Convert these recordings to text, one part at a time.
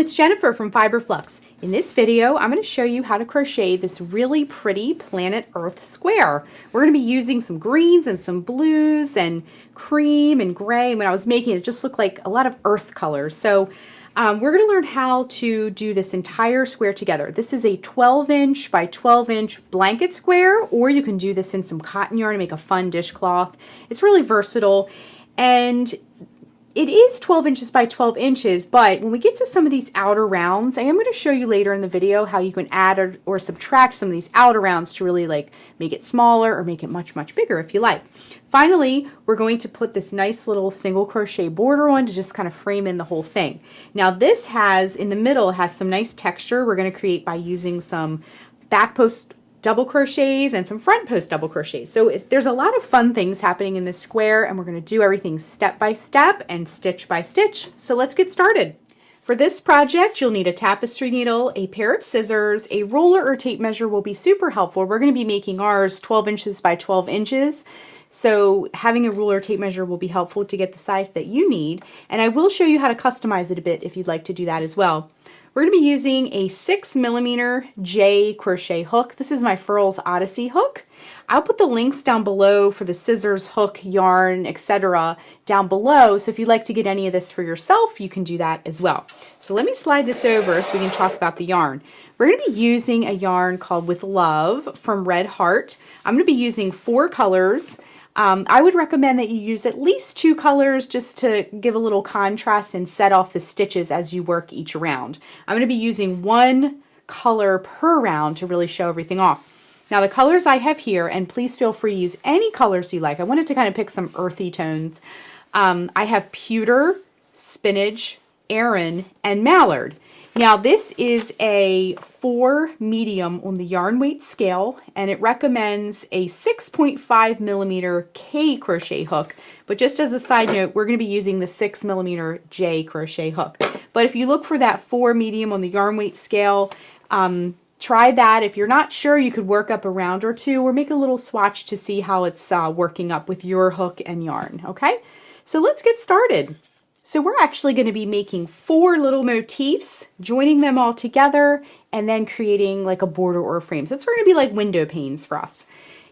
it's Jennifer from Flux. In this video, I'm going to show you how to crochet this really pretty planet Earth square. We're going to be using some greens and some blues and cream and gray. When I was making it, it just looked like a lot of earth colors. So we're going to learn how to do this entire square together. This is a 12-inch by 12-inch blanket square, or you can do this in some cotton yarn and make a fun dishcloth. It's really versatile, and it is 12 inches by 12 inches, but when we get to some of these outer rounds, I am going to show you later in the video how you can add or subtract some of these outer rounds to really make it smaller or make it much, much bigger if you like. Finally, we're going to put this nice little single crochet border on to just kind of frame in the whole thing. Now this has, in the middle, has some nice texture we're going to create by using some back post double crochets and some front post double crochets. So there's a lot of fun things happening in this square, and we're going to do everything step by step and stitch by stitch. So let's get started. For this project, you'll need a tapestry needle, a pair of scissors, a ruler or tape measure will be super helpful. We're going to be making ours 12 inches by 12 inches. So having a ruler or tape measure will be helpful to get the size that you need. And I will show you how to customize it a bit if you'd like to do that as well. We're going to be using a 6mm J crochet hook. This is my Furls Odyssey hook. I'll put the links down below for the scissors, hook, yarn, etc. down below. So if you'd like to get any of this for yourself, you can do that as well. So let me slide this over so we can talk about the yarn. We're going to be using a yarn called With Love from Red Heart. I'm going to be using 4 colors. I would recommend that you use at least 2 colors just to give a little contrast and set off the stitches as you work each round. I'm going to be using 1 color per round to really show everything off. Now the colors I have here, and please feel free to use any colors you like. I wanted to kind of pick some earthy tones. I have pewter, spinach, aran, and mallard. Now this is a 4 medium on the yarn weight scale, and it recommends a 6.5mm K crochet hook. But just as a side note, we're going to be using the 6mm J crochet hook. But if you look for that 4 medium on the yarn weight scale, try that. If you're not sure, you could work up a round or 2 or make a little swatch to see how it's working up with your hook and yarn. Okay, so let's get started. So we're actually going to be making 4 little motifs, joining them all together, and then creating like a border or a frame. So it's going to be like window panes for us.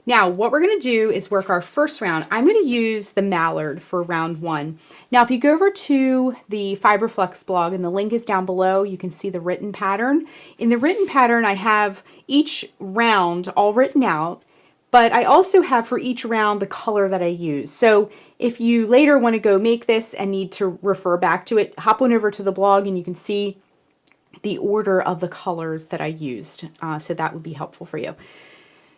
Now what we're going to do is work our first round. I'm going to use the mallard for round 1. Now if you go over to the Flux blog, and the link is down below, you can see the written pattern. In the written pattern I have each round all written out, but I also have for each round the color that I use. So if you later want to go make this and need to refer back to it, hop on over to the blog and you can see the order of the colors that I used. So that would be helpful for you.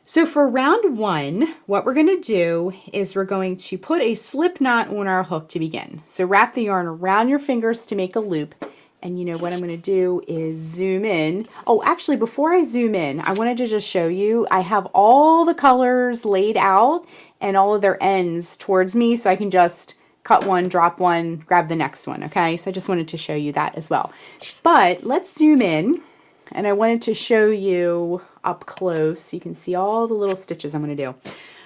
So for round 1, what we're going to do is we're going to put a slip knot on our hook to begin. So wrap the yarn around your fingers to make a loop. And you know what I'm going to do is zoom in. Oh, actually, before I zoom in, I wanted to just show you, I have all the colors laid out and all of their ends towards me, so I can just cut one, drop one, grab the next one, okay? So I just wanted to show you that as well. But let's zoom in, and I wanted to show you up close so you can see all the little stitches I'm going to do.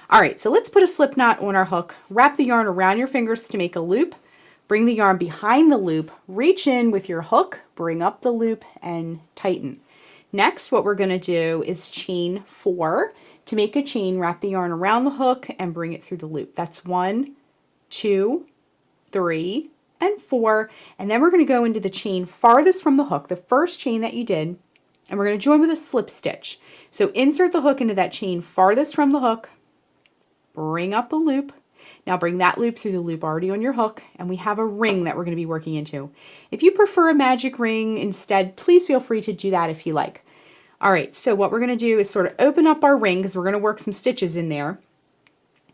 All right, so let's put a slip knot on our hook. Wrap the yarn around your fingers to make a loop. Bring the yarn behind the loop, reach in with your hook, bring up the loop, and tighten. Next, what we're going to do is chain 4. To make a chain, wrap the yarn around the hook and bring it through the loop. That's 1, 2, 3, and 4. And then we're going to go into the chain farthest from the hook, the first chain that you did, and we're going to join with a slip stitch. So insert the hook into that chain farthest from the hook, bring up a loop. Now bring that loop through the loop already on your hook, and we have a ring that we're going to be working into. If you prefer a magic ring instead, please feel free to do that if you like. All right, so what we're going to do is sort of open up our ring because we're going to work some stitches in there.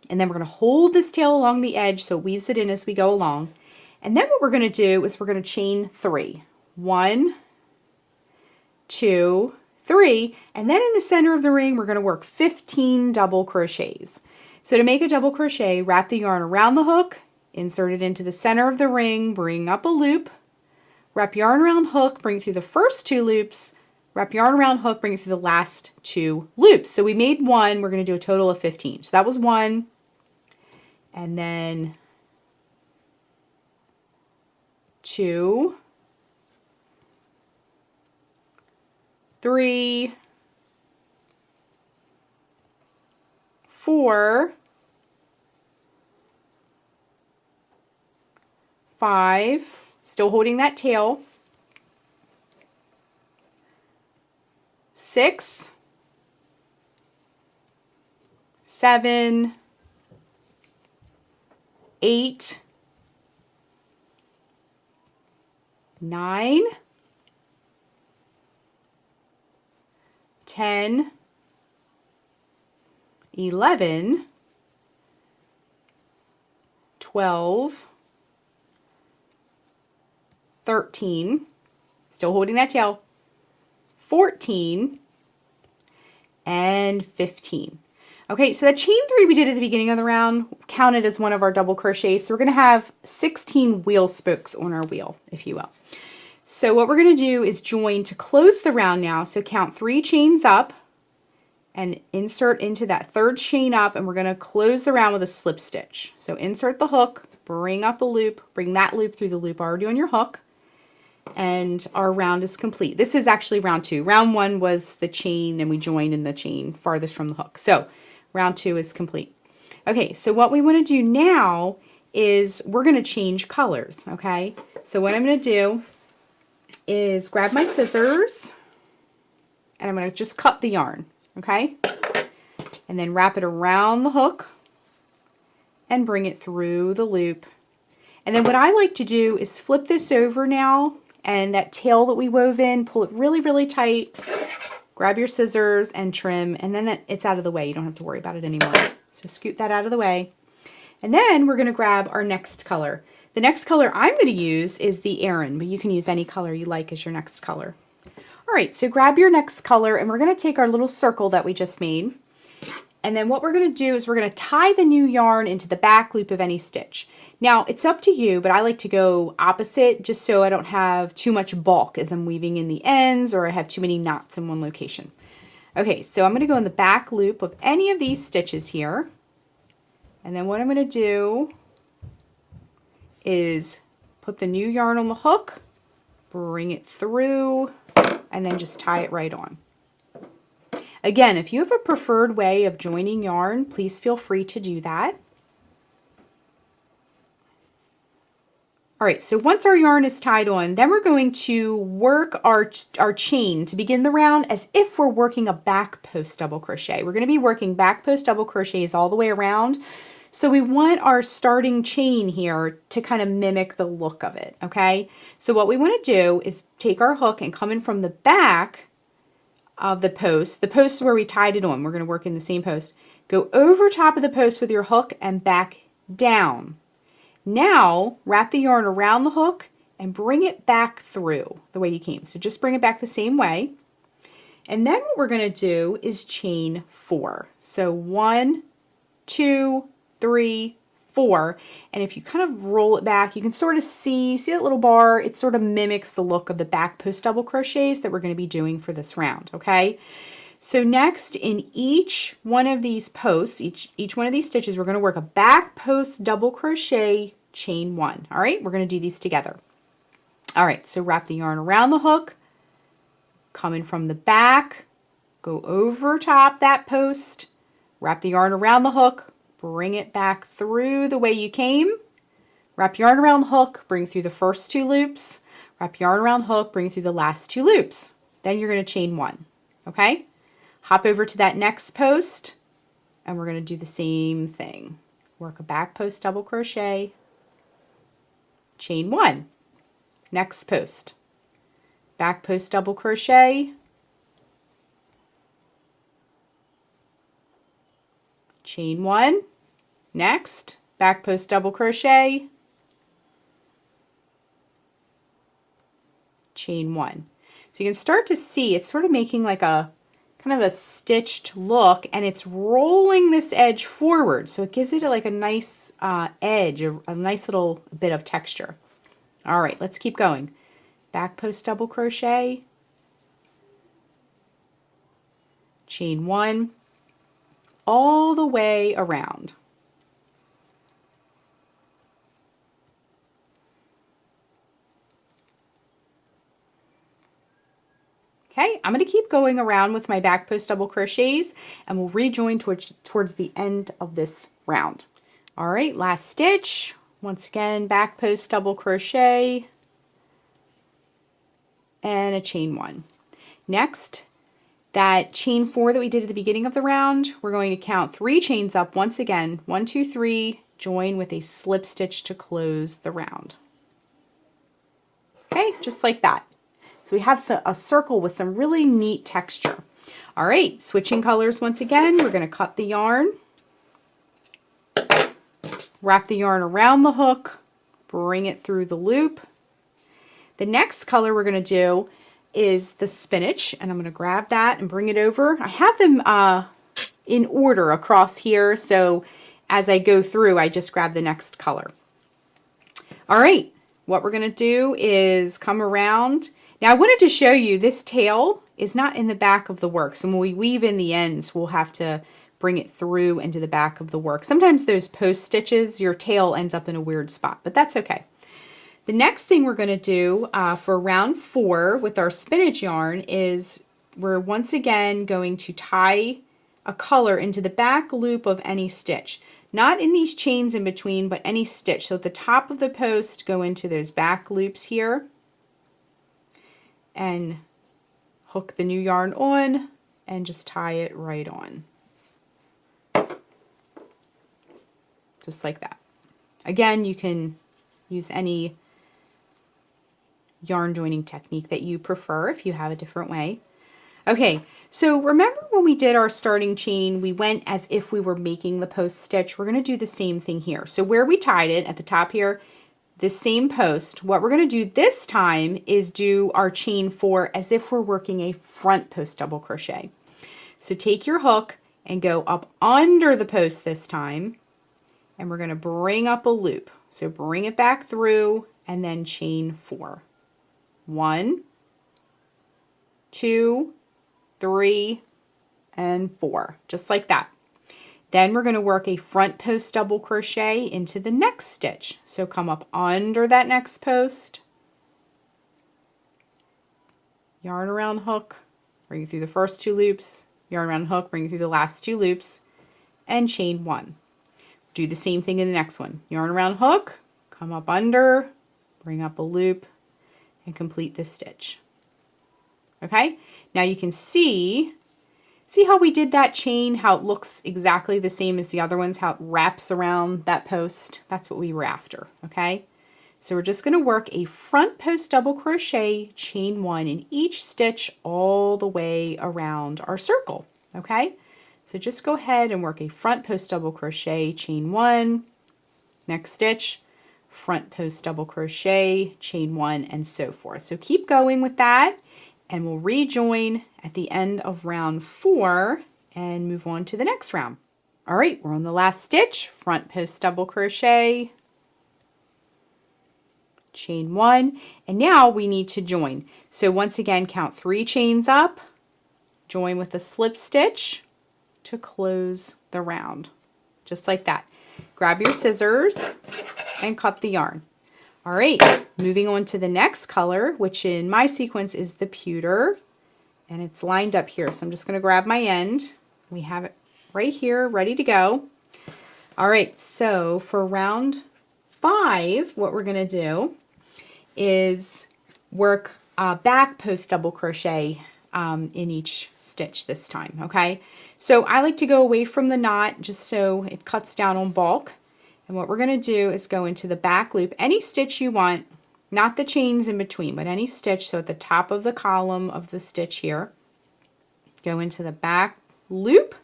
And then we're going to hold this tail along the edge so it weaves it in as we go along. And then what we're going to do is we're going to chain 3. 1, 2, 3. And then in the center of the ring, we're going to work 15 double crochets. So to make a double crochet, wrap the yarn around the hook, insert it into the center of the ring, bring up a loop, wrap yarn around hook, bring it through the first 2 loops, wrap yarn around hook, bring it through the last 2 loops. So we made 1, we're going to do a total of 15. So that was 1, and then 2, 3, 4, 5, still holding that tail, 6, 7, 8, 9, 10, 11, 12, 13, still holding that tail, 14, and 15. Okay, so that chain 3 we did at the beginning of the round counted as one of our double crochets. So we're going to have 16 wheel spokes on our wheel, if you will. So what we're going to do is join to close the round now. So count 3 chains up and insert into that 3rd chain up, and we're going to close the round with a slip stitch. So insert the hook, bring up a loop, bring that loop through the loop already on your hook, and our round is complete. This is actually round 2. Round 1 was the chain, and we joined in the chain farthest from the hook. So round 2 is complete. Okay, so what we want to do now is we're going to change colors, okay? So what I'm going to do is grab my scissors, and I'm going to just cut the yarn, okay? And then wrap it around the hook and bring it through the loop. And then what I like to do is flip this over now, and that tail that we wove in, pull it really, really tight. Grab your scissors and trim, and then it's out of the way. You don't have to worry about it anymore. So scoot that out of the way. And then we're going to grab our next color. The next color I'm going to use is the Aran, but you can use any color you like as your next color. All right, so grab your next color, and we're going to take our little circle that we just made. And then what we're going to do is we're going to tie the new yarn into the back loop of any stitch. Now, it's up to you, but I like to go opposite just so I don't have too much bulk as I'm weaving in the ends or I have too many knots in one location. Okay, so I'm going to go in the back loop of any of these stitches here. And then what I'm going to do is put the new yarn on the hook, bring it through, and then just tie it right on. Again, if you have a preferred way of joining yarn, please feel free to do that. All right, so once our yarn is tied on, then we're going to work our chain to begin the round as if we're working a back post double crochet. We're going to be working back post double crochets all the way around. So we want our starting chain here to kind of mimic the look of it, okay? So what we want to do is take our hook and come in from the back of the post where we tied it on. We're going to work in the same post. Go over top of the post with your hook and back down. Now wrap the yarn around the hook and bring it back through the way you came. So just bring it back the same way. And then what we're going to do is chain 4. So 1, 2, 3, 4. And if you kind of roll it back, you can sort of see that little bar? It sort of mimics the look of the back post double crochets that we're going to be doing for this round, okay? So next, in each one of these posts, each one of these stitches, we're going to work a back post double crochet, chain 1. All right, we're going to do these together. All right, so wrap the yarn around the hook, come in from the back, go over top that post, wrap the yarn around the hook, bring it back through the way you came, wrap yarn around the hook, bring through the first 2 loops, wrap yarn around the hook, bring through the last 2 loops. Then you're going to chain 1, okay? Hop over to that next post, and we're going to do the same thing. Work a back post double crochet, chain 1. Next post, back post double crochet, chain 1. Next, back post double crochet, chain 1. So you can start to see it's sort of making like a kind of a stitched look, and it's rolling this edge forward, so it gives it like a nice edge, a nice little bit of texture. All right, let's keep going. Back post double crochet, chain 1, all the way around. Okay, I'm going to keep going around with my back post double crochets, and we'll rejoin towards the end of this round. All right, last stitch. Once again, back post double crochet and a chain 1. Next, that chain 4 that we did at the beginning of the round, we're going to count 3 chains up once again. 1, 2, 3, join with a slip stitch to close the round. Okay, just like that. So we have a circle with some really neat texture. All right, switching colors once again. We're going to cut the yarn, wrap the yarn around the hook, bring it through the loop. The next color we're going to do is the spinach, and I'm going to grab that and bring it over. I have them in order across here, so as I go through, I just grab the next color. All right, what we're going to do is come around. Now I wanted to show you this tail is not in the back of the work, so when we weave in the ends, we'll have to bring it through into the back of the work. Sometimes those post stitches, your tail ends up in a weird spot, but that's okay. The next thing we're going to do for round 4 with our spinach yarn is we're once again going to tie a color into the back loop of any stitch. Not in these chains in between, but any stitch. So at the top of the post, go into those back loops here and hook the new yarn on and just tie it right on. Just like that. Again, you can use any yarn joining technique that you prefer if you have a different way. Okay, so remember when we did our starting chain, we went as if we were making the post stitch. We're going to do the same thing here. So where we tied it at the top here, this same post, what we're going to do this time is do our chain 4 as if we're working a front post double crochet. So take your hook and go up under the post this time, and we're going to bring up a loop. So bring it back through and then chain 4. 1, 2, 3, and 4, just like that. Then we're going to work a front post double crochet into the next stitch. So come up under that next post, yarn around hook, bring it through the first 2 loops, yarn around hook, bring it through the last 2 loops, and chain 1. Do the same thing in the next one. Yarn around hook, come up under, bring up a loop, and complete this stitch. Okay, now you can see how we did that chain, how it looks exactly the same as the other ones, how it wraps around that post. That's what we were after. Okay, so we're just going to work a front post double crochet, chain 1 in each stitch all the way around our circle. Okay, so just go ahead and work a front post double crochet, chain 1, next stitch, front post double crochet, chain 1, and so forth. So keep going with that, and we'll rejoin at the end of round 4 and move on to the next round. All right, we're on the last stitch, front post double crochet, chain 1, and now we need to join. So once again, count 3 chains up, join with a slip stitch to close the round, just like that. Grab your scissors and cut the yarn. All right, moving on to the next color, which in my sequence is the pewter, and it's lined up here. So I'm just going to grab my end. We have it right here, ready to go. All right, so for round 5, what we're going to do is work back post double crochet in each stitch this time. Okay, so I like to go away from the knot just so it cuts down on bulk. And what we're going to do is go into the back loop, any stitch you want, not the chains in between, but any stitch. So at the top of the column of the stitch here, go into the back loop,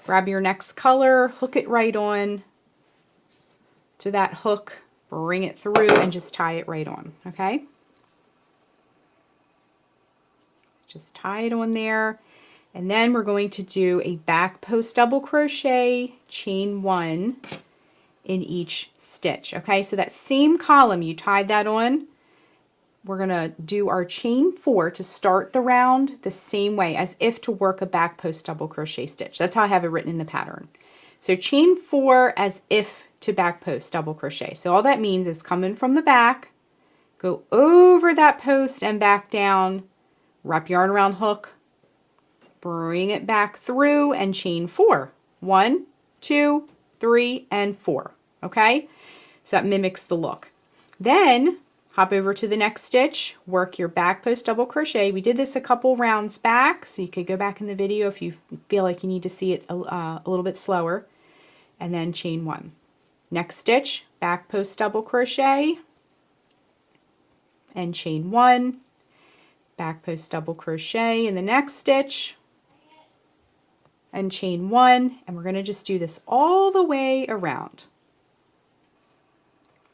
grab your next color, hook it right on to that hook, bring it through, and just tie it right on. Okay, just tie it on there, and then we're going to do a back post double crochet, chain 1 in each stitch. Okay, so that same column you tied that on, we're going to do our chain 4 to start the round the same way as if to work a back post double crochet stitch. That's how I have it written in the pattern. So chain 4 as if to back post double crochet. So all that means is come in from the back, go over that post and back down, wrap yarn around hook, bring it back through and chain 4. 1, 2, 3, and 4. Okay, so that mimics the look. Then hop over to the next stitch, work your back post double crochet. We did this a couple rounds back, so you could go back in the video if you feel like you need to see it a little bit slower, and then chain 1. Next stitch, back post double crochet and chain 1, back post double crochet in the next stitch and chain 1, and we're going to just do this all the way around.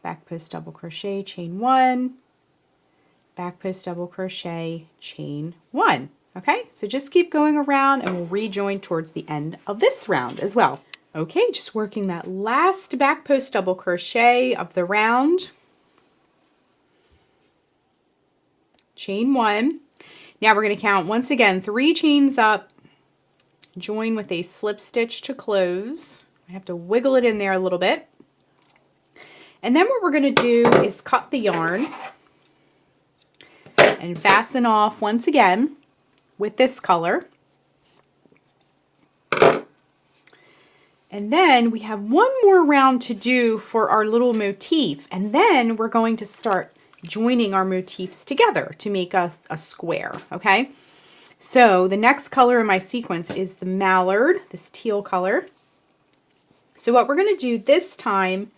Back post double crochet, chain 1, back post double crochet, chain 1. Okay, so just keep going around and we'll rejoin towards the end of this round as well. Okay, just working that last back post double crochet of the round. Chain 1. Now we're going to count once again 3 chains up, join with a slip stitch to close. I have to wiggle it in there a little bit. And then what we're going to do is cut the yarn and fasten off once again with this color. And then we have one more round to do for our little motif, and then we're going to start joining our motifs together to make a square, okay? So the next color in my sequence is the mallard, this teal color. So what we're going to do this time,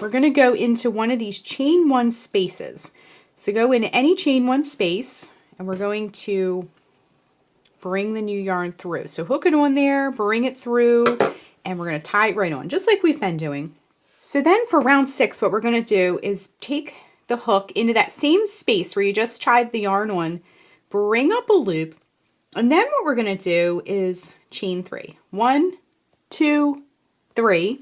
we're going to go into one of these chain 1 spaces. So go into any chain 1 space, and we're going to bring the new yarn through. So hook it on there, bring it through, and we're going to tie it right on, just like we've been doing. So then for round 6, what we're going to do is take the hook into that same space where you just tied the yarn on, bring up a loop, and then what we're going to do is chain 3. 1, 2, 3.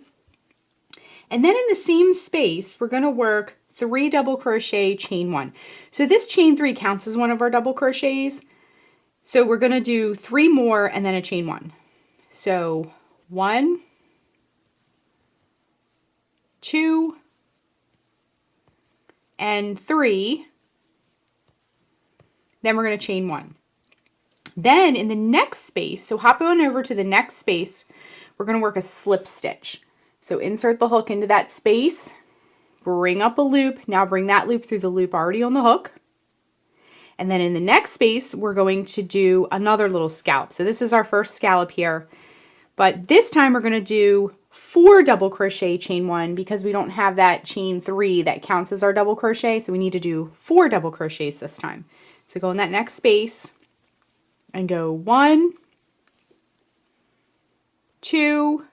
And then in the same space, we're going to work 3 double crochet, chain 1. So this chain 3 counts as one of our double crochets. So we're going to do 3 more and then a chain 1. So 1, 2, and 3. Then we're going to chain 1. Then in the next space, so hop on over to the next space, we're going to work a slip stitch. So insert the hook into that space, bring up a loop. Now bring that loop through the loop already on the hook. And then in the next space, we're going to do another little scallop. So this is our first scallop here. But this time we're going to do 4 double crochet, chain 1, because we don't have that chain 3 that counts as our double crochet. So we need to do 4 double crochets this time. So go in that next space and go 1, 2,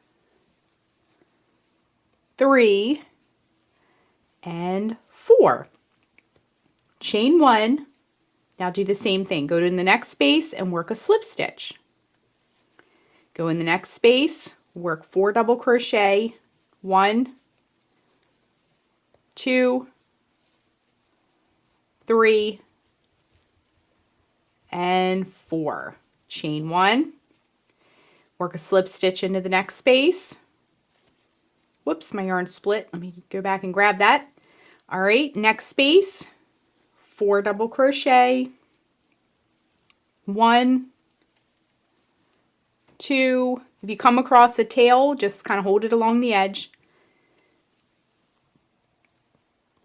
3, and 4. Chain 1. Now do the same thing. Go to the next space and work a slip stitch. Go in the next space, work 4 double crochet, 1, 2, 3, and 4. Chain 1, work a slip stitch into the next space. Whoops, my yarn split. Let me go back and grab that. All right, next space, 4 double crochet, 1, 2. If you come across the tail, just kind of hold it along the edge.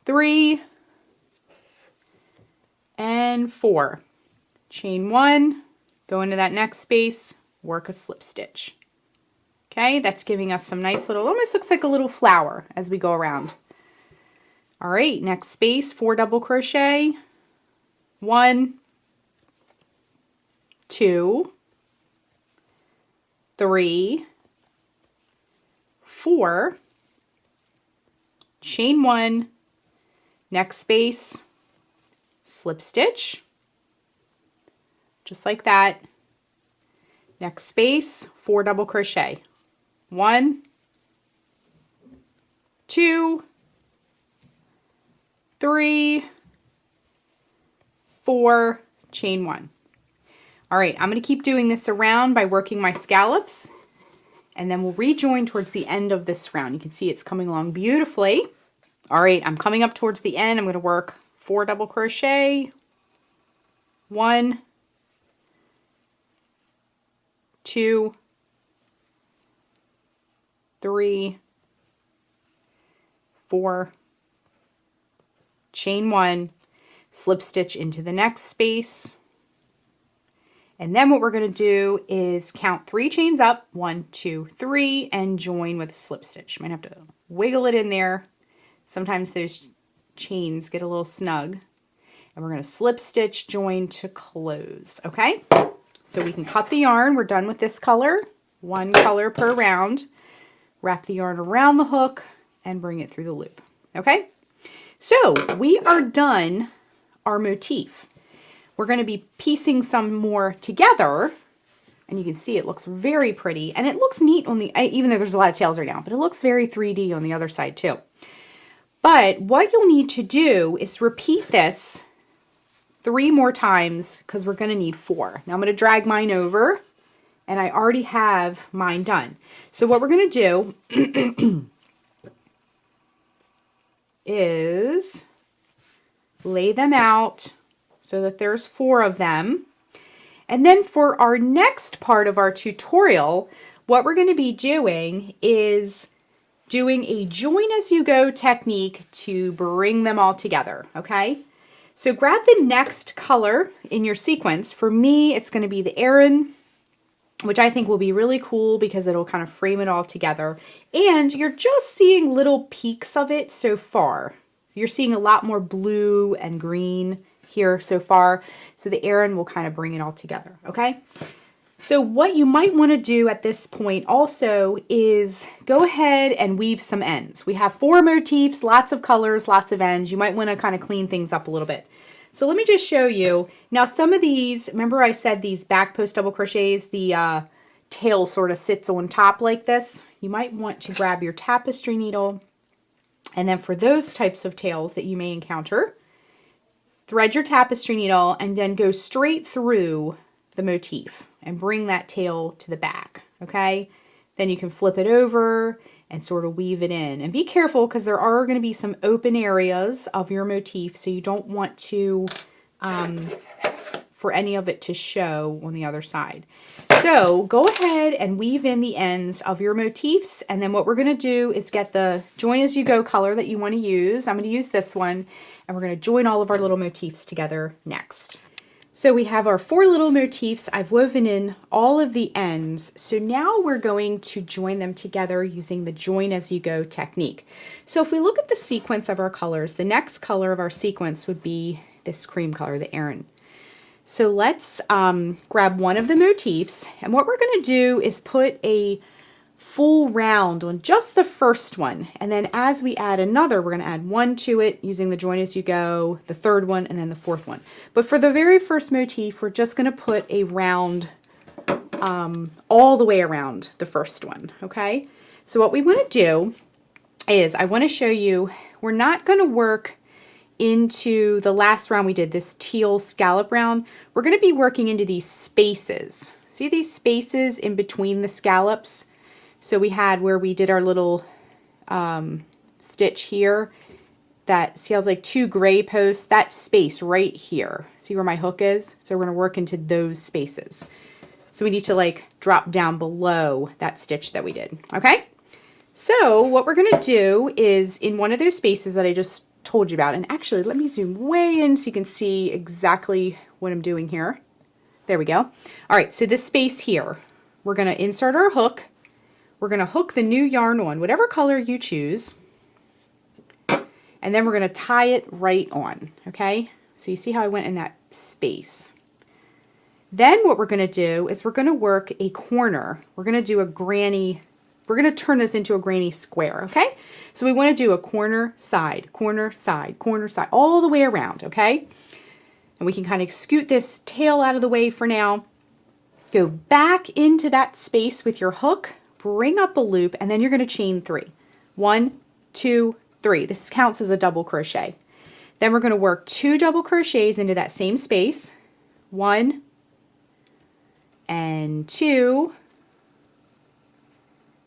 3, and 4. Chain 1, go into that next space, work a slip stitch. Okay, that's giving us some nice little, almost looks like a little flower as we go around. All right, next space, 4 double crochet, 1, 2, 3, 4, chain 1, next space, slip stitch, just like that. Next space, 4 double crochet, 1, 2, 3, 4, chain 1. All right, I'm going to keep doing this around by working my scallops, and then we'll rejoin towards the end of this round. You can see it's coming along beautifully. All right, I'm coming up towards the end. I'm going to work 4 double crochet, 1, 2, 3, 4, chain 1, slip stitch into the next space. And then what we're going to do is count 3 chains up, 1, 2, 3, and join with a slip stitch. Might have to wiggle it in there. Sometimes those chains get a little snug. And we're going to slip stitch, join to close. Okay? So we can cut the yarn. We're done with this color. 1 color per round. Wrap the yarn around the hook and bring it through the loop. Okay? So we are done our motif. We're going to be piecing some more together, and you can see it looks very pretty, and it looks neat on the, even though there's a lot of tails right now, but it looks very 3D on the other side too. But what you'll need to do is repeat this 3 more times because we're going to need 4. Now I'm going to drag mine over, and I already have mine done. So what we're going to do is lay them out so that there's 4 of them. And then for our next part of our tutorial, what we're going to be doing is doing a join as you go technique to bring them all together, okay? So grab the next color in your sequence. For me, it's going to be the Aran, which I think will be really cool because it'll kind of frame it all together. And you're just seeing little peaks of it so far. You're seeing a lot more blue and green here so far. So the Aran will kind of bring it all together, okay? So what you might want to do at this point also is go ahead and weave some ends. We have 4 motifs, lots of colors, lots of ends. You might want to kind of clean things up a little bit. So let me just show you. Now some of these, remember I said these back post double crochets, the tail sort of sits on top like this. You might want to grab your tapestry needle, and then for those types of tails that you may encounter, thread your tapestry needle and then go straight through the motif and bring that tail to the back, okay? Then you can flip it over and sort of weave it in. And be careful because there are going to be some open areas of your motif, so you don't want to, for any of it to show on the other side. So go ahead and weave in the ends of your motifs, and then what we're going to do is get the join as you go color that you want to use. I'm going to use this one, and we're going to join all of our little motifs together next. So we have our 4 little motifs. I've woven in all of the ends. So now we're going to join them together using the join as you go technique. So if we look at the sequence of our colors, the next color of our sequence would be this cream color, the Aran. So let's grab one of the motifs, and what we're going to do is put a full round on just the first one, and then as we add another, we're going to add 1 to it using the join as you go, the 3rd one, and then the 4th one. But for the very first motif, we're just going to put a round all the way around the first one, okay? So what we want to do is I want to show you, we're not going to work into the last round we did, this teal scallop round. We're going to be working into these spaces. See these spaces in between the scallops? So we had where we did our little stitch here, that, see how it's like 2 gray posts, that space right here. See where my hook is? So we're going to work into those spaces. So we need to like drop down below that stitch that we did, okay? So what we're going to do is in one of those spaces that I just told you about, and actually let me zoom way in so you can see exactly what I'm doing here. There we go. All right, so this space here, we're going to insert our hook. We're going to hook the new yarn on, whatever color you choose, and then we're going to tie it right on, okay? So you see how I went in that space. Then what we're going to do is we're going to work a corner. We're going to do a granny, we're going to turn this into a granny square, okay? So we want to do a corner, side, all the way around, okay? And we can kind of scoot this tail out of the way for now. Go back into that space with your hook, bring up a loop, and then you're going to chain 3. 1, 2, 3. This counts as a double crochet. Then we're going to work 2 double crochets into that same space. 1 and 2,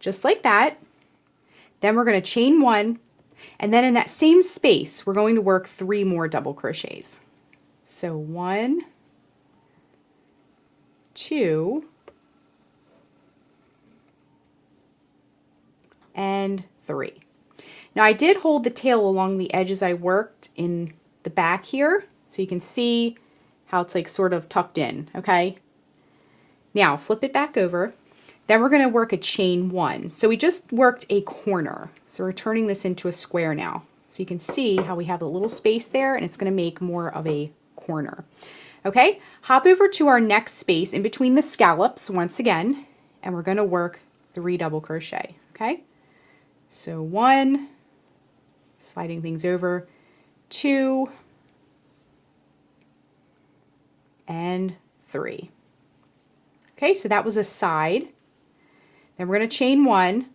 just like that. Then we're going to chain 1, and then in that same space, we're going to work 3 more double crochets. So 1, 2, and 3. Now I did hold the tail along the edges I worked in the back here, so you can see how it's like sort of tucked in, okay? Now flip it back over. Then we're going to work a chain 1. So we just worked a corner. So we're turning this into a square now. So you can see how we have a little space there, and it's going to make more of a corner. Okay, hop over to our next space in between the scallops once again, and we're going to work 3 double crochet. Okay, so 1, sliding things over, 2, and 3. Okay, so that was a side. Then we're going to chain 1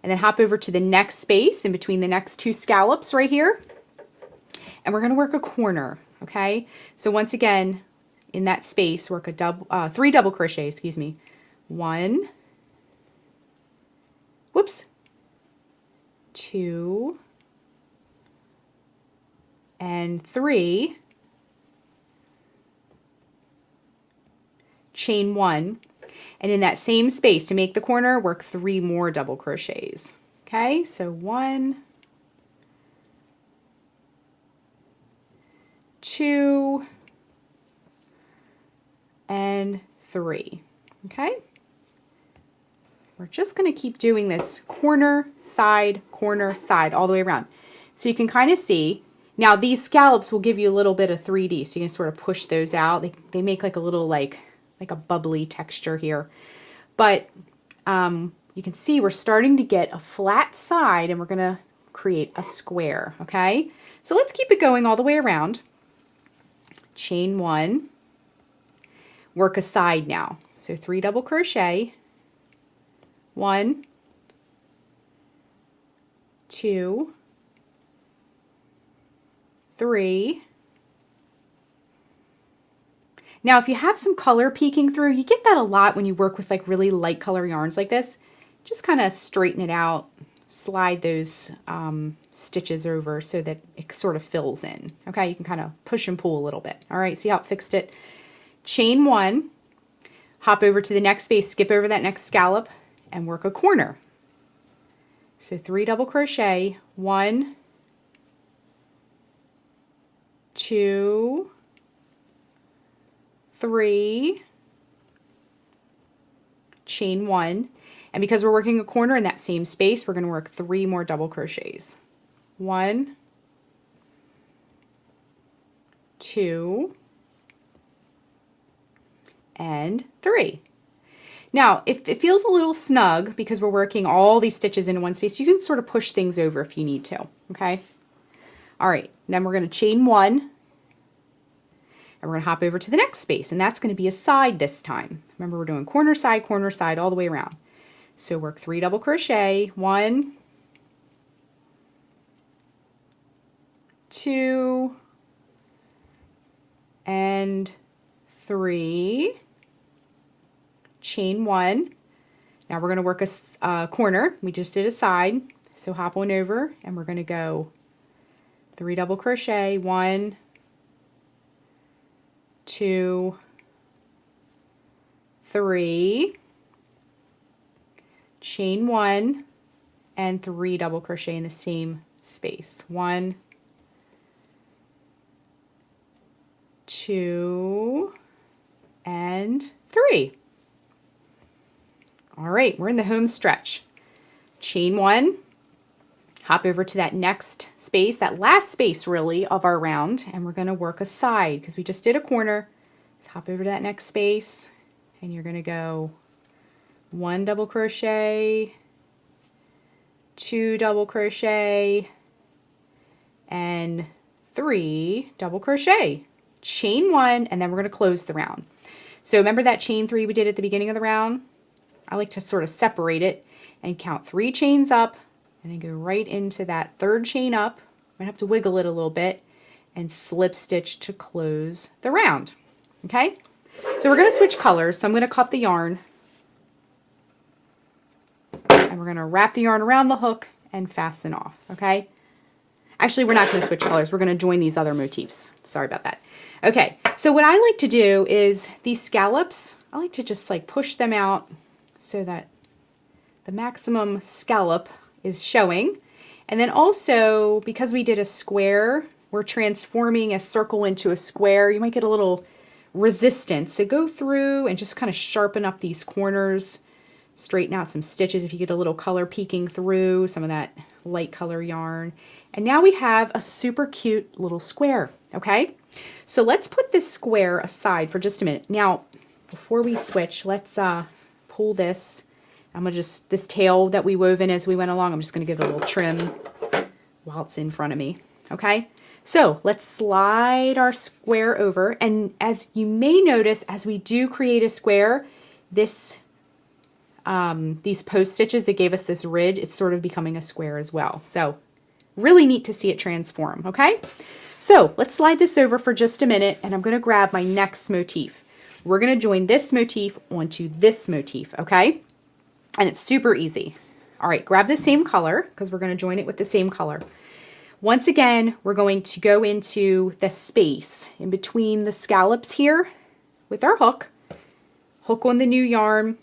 and then hop over to the next space in between the next 2 scallops right here. And we're going to work a corner, okay? So once again, in that space, work a 3 double crochet, excuse me. 1, whoops, 2, and 3. Chain 1, and in that same space to make the corner, work 3 more double crochets. Okay, so 1, 2, and 3. Okay, we're just going to keep doing this corner, side, all the way around. So you can kind of see. Now these scallops will give you a little bit of 3D, so you can sort of push those out. They make like a little like a bubbly texture here. But you can see we're starting to get a flat side, and we're going to create a square, okay? So let's keep it going all the way around. Chain 1, work a side now. So 3 double crochet, 1, 2, 3. Now, if you have some color peeking through, you get that a lot when you work with like really light color yarns like this. Just kind of straighten it out, slide those stitches over so that it sort of fills in. Okay, you can kind of push and pull a little bit. All right, see how it fixed it? Chain 1, hop over to the next space, skip over that next scallop, and work a corner. So 3 double crochet, 1, 2, 3, chain 1, and because we're working a corner in that same space, we're going to work 3 more double crochets. 1, 2, and 3. Now, if it feels a little snug because we're working all these stitches into one space, you can sort of push things over if you need to, okay? All right, then we're going to chain 1. And we're going to hop over to the next space, and that's going to be a side this time. Remember, we're doing corner, side, all the way around. So work 3 double crochet, 1, 2, and 3. Chain 1. Now we're going to work a corner. We just did a side, so hop on over, and we're going to go 3 double crochet, 1, 2, 3, chain 1, and 3 double crochet in the same space. 1, 2, and 3. All right, we're in the home stretch. Chain 1, hop over to that next space, that last space really of our round, and we're going to work a side because we just did a corner. So hop over to that next space, and you're going to go 1 double crochet, 2 double crochet, and 3 double crochet. Chain 1, and then we're going to close the round. So remember that chain 3 we did at the beginning of the round? I like to sort of separate it and count 3 chains up, and then go right into that 3rd chain up. I'm going to have to wiggle it a little bit and slip stitch to close the round. Okay? So we're going to switch colors. So I'm going to cut the yarn, and we're going to wrap the yarn around the hook and fasten off. Okay? Actually, we're not going to switch colors. We're going to join these other motifs. Sorry about that. Okay, so what I like to do is these scallops, I like to just like push them out so that the maximum scallop is showing. And then also, because we did a square, we're transforming a circle into a square. You might get a little resistance. So go through and just kind of sharpen up these corners, straighten out some stitches if you get a little color peeking through, some of that light color yarn. And now we have a super cute little square, okay? So let's put this square aside for just a minute. Now, before we switch, let's pull this. I'm gonna just, this tail that we wove in as we went along, I'm just gonna give it a little trim while it's in front of me, okay? So let's slide our square over, and as you may notice, as we do create a square, this these post stitches that gave us this ridge, it's sort of becoming a square as well. So really neat to see it transform, okay? So let's slide this over for just a minute, and I'm gonna grab my next motif. We're gonna join this motif onto this motif, okay? And it's super easy. All right, grab the same color, because we're gonna join it with the same color. Once again, we're going to go into the space in between the scallops here with our hook on the new yarn,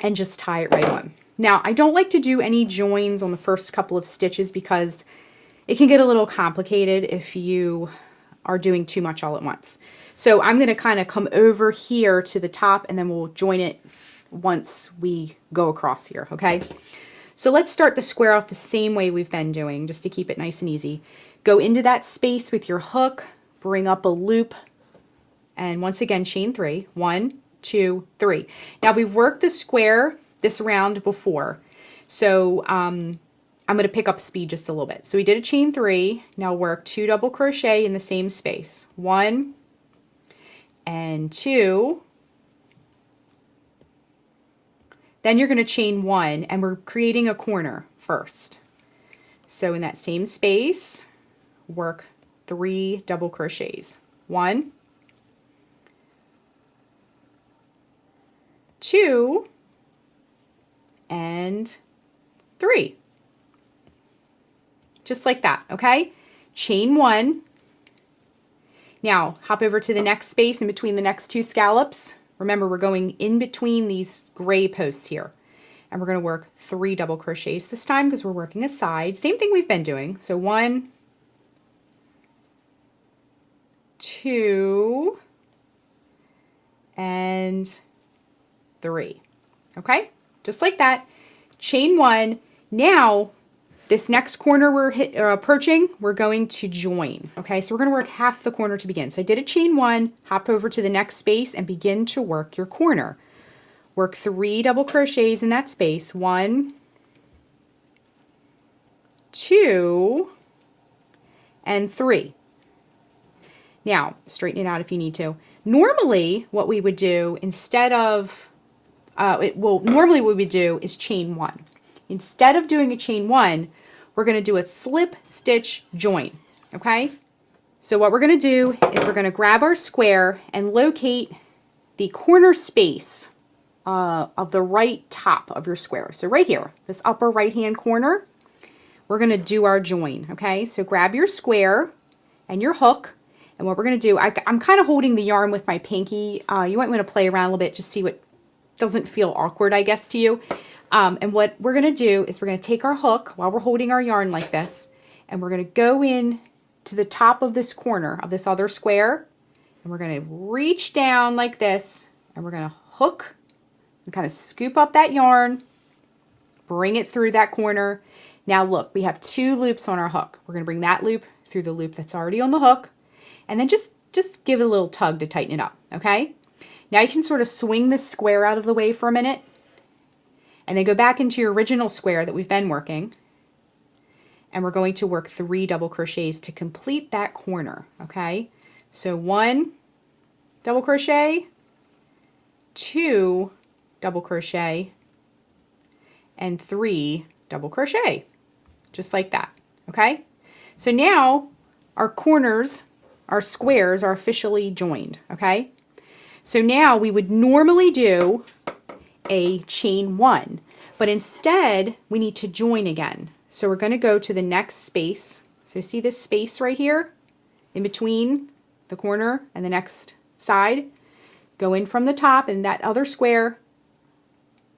and just tie it right on. Now, I don't like to do any joins on the first couple of stitches because it can get a little complicated if you are doing too much all at once. So I'm going to kind of come over here to the top, and then we'll join it once we go across here, okay? So let's start the square off the same way we've been doing, just to keep it nice and easy. Go into that space with your hook, bring up a loop, and once again, chain 3. 1, 2, 3. Now we've worked the square this round before, so I'm going to pick up speed just a little bit. So we did a chain 3. Now work 2 double crochet in the same space. 1 and 2. Then you're going to chain 1, and we're creating a corner first. So in that same space, work 3 double crochets. 1, 2, and 3. Just like that, okay? Chain 1. Now hop over to the next space in between the next 2 scallops. Remember, we're going in between these gray posts here, and we're going to work 3 double crochets this time because we're working a side. Same thing we've been doing. So 1, 2, and 3. Okay, just like that. Chain 1. Now, this next corner we're approaching, we're going to join. Okay, so we're going to work half the corner to begin. So I did a chain 1, hop over to the next space, and begin to work your corner. Work 3 double crochets in that space. 1, 2, and 3. Now, straighten it out if you need to. Normally, what we would do instead of, normally what we would do is chain 1. Instead of doing a chain 1, we're going to do a slip stitch join, okay? So what we're going to do is we're going to grab our square and locate the corner space of the right top of your square. So right here, this upper right-hand corner, we're going to do our join, okay? So grab your square and your hook, and what we're going to do, I'm kind of holding the yarn with my pinky. You might want to play around a little bit, just see what doesn't feel awkward, I guess, to you. And what we're going to do is we're going to take our hook while we're holding our yarn like this, and we're going to go in to the top of this corner of this other square, and we're going to reach down like this, and we're going to hook and kind of scoop up that yarn, bring it through that corner. Now look, we have 2 loops on our hook. We're going to bring that loop through the loop that's already on the hook, and then just give it a little tug to tighten it up, okay? Now you can sort of swing this square out of the way for a minute, and then go back into your original square that we've been working, and we're going to work 3 double crochets to complete that corner, okay? So 1 double crochet, 2 double crochet, and 3 double crochet, just like that, okay? So now our corners, our squares are officially joined, okay? So now we would normally do a chain 1, but instead we need to join again. So we're going to go to the next space. So see this space right here in between the corner and the next side? Go in from the top and that other square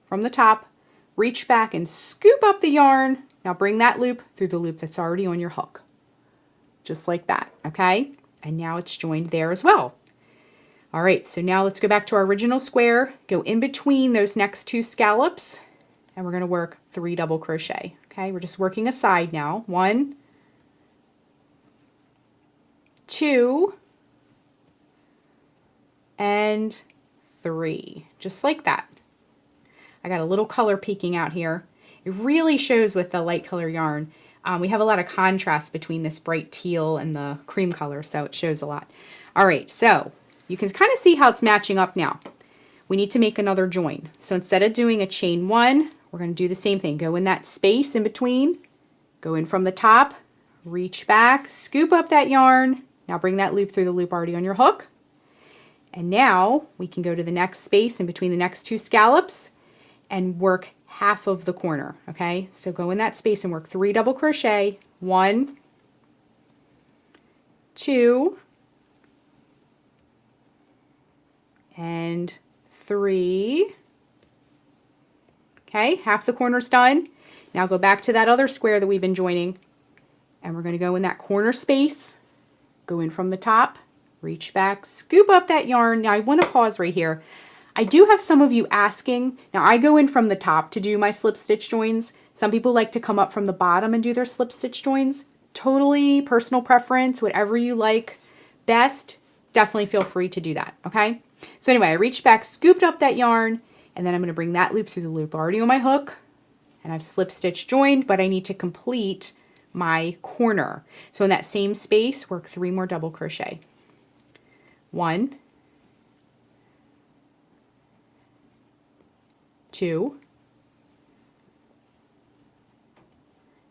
from the top, reach back and scoop up the yarn Now bring that loop through the loop that's already on your hook. Just like that, okay? And now it's joined there as well. All right, so now let's go back to our original square, go in between those next 2 scallops, and we're going to work 3 double crochet. Okay, we're just working a side now. 1, 2, and 3, just like that. I got a little color peeking out here. It really shows with the light color yarn. We have a lot of contrast between this bright teal and the cream color, so it shows a lot. All right, so you can kind of see how it's matching up now. We need to make another join. So instead of doing a chain 1, we're going to do the same thing. Go in that space in between, go in from the top, reach back, scoop up that yarn. Now bring that loop through the loop already on your hook. And now we can go to the next space in between the next 2 scallops and work half of the corner, okay? So go in that space and work 3 double crochet. 1, 2, and 3. Okay, half the corner's done. Now go back to that other square that we've been joining, and we're going to go in that corner space, go in from the top, reach back, scoop up that yarn. Now I want to pause right here. I do have some of you asking. Now I go in from the top to do my slip stitch joins. Some people like to come up from the bottom and do their slip stitch joins. Totally personal preference, whatever you like best, definitely feel free to do that, okay? So anyway, I reached back, scooped up that yarn, and then I'm going to bring that loop through the loop already on my hook, and I've slip stitch joined, but I need to complete my corner. So in that same space, work 3 more double crochet. 1, 2,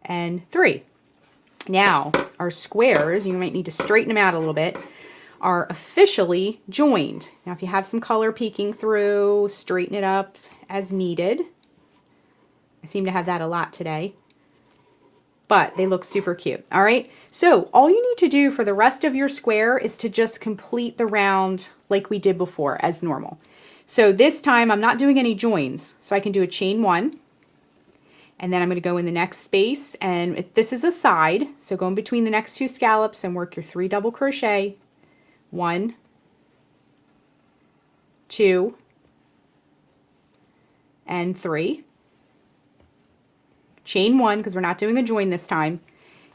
and 3. Now, our squares, you might need to straighten them out a little bit, are officially joined. Now, if you have some color peeking through, straighten it up as needed. I seem to have that a lot today, but they look super cute. All right, so all you need to do for the rest of your square is to just complete the round like we did before as normal. So this time I'm not doing any joins, so I can do a chain 1, and then I'm going to go in the next space, and this is a side, so go in between the next 2 scallops and work your 3 double crochet. 1, 2, and 3. Chain 1, because we're not doing a join this time.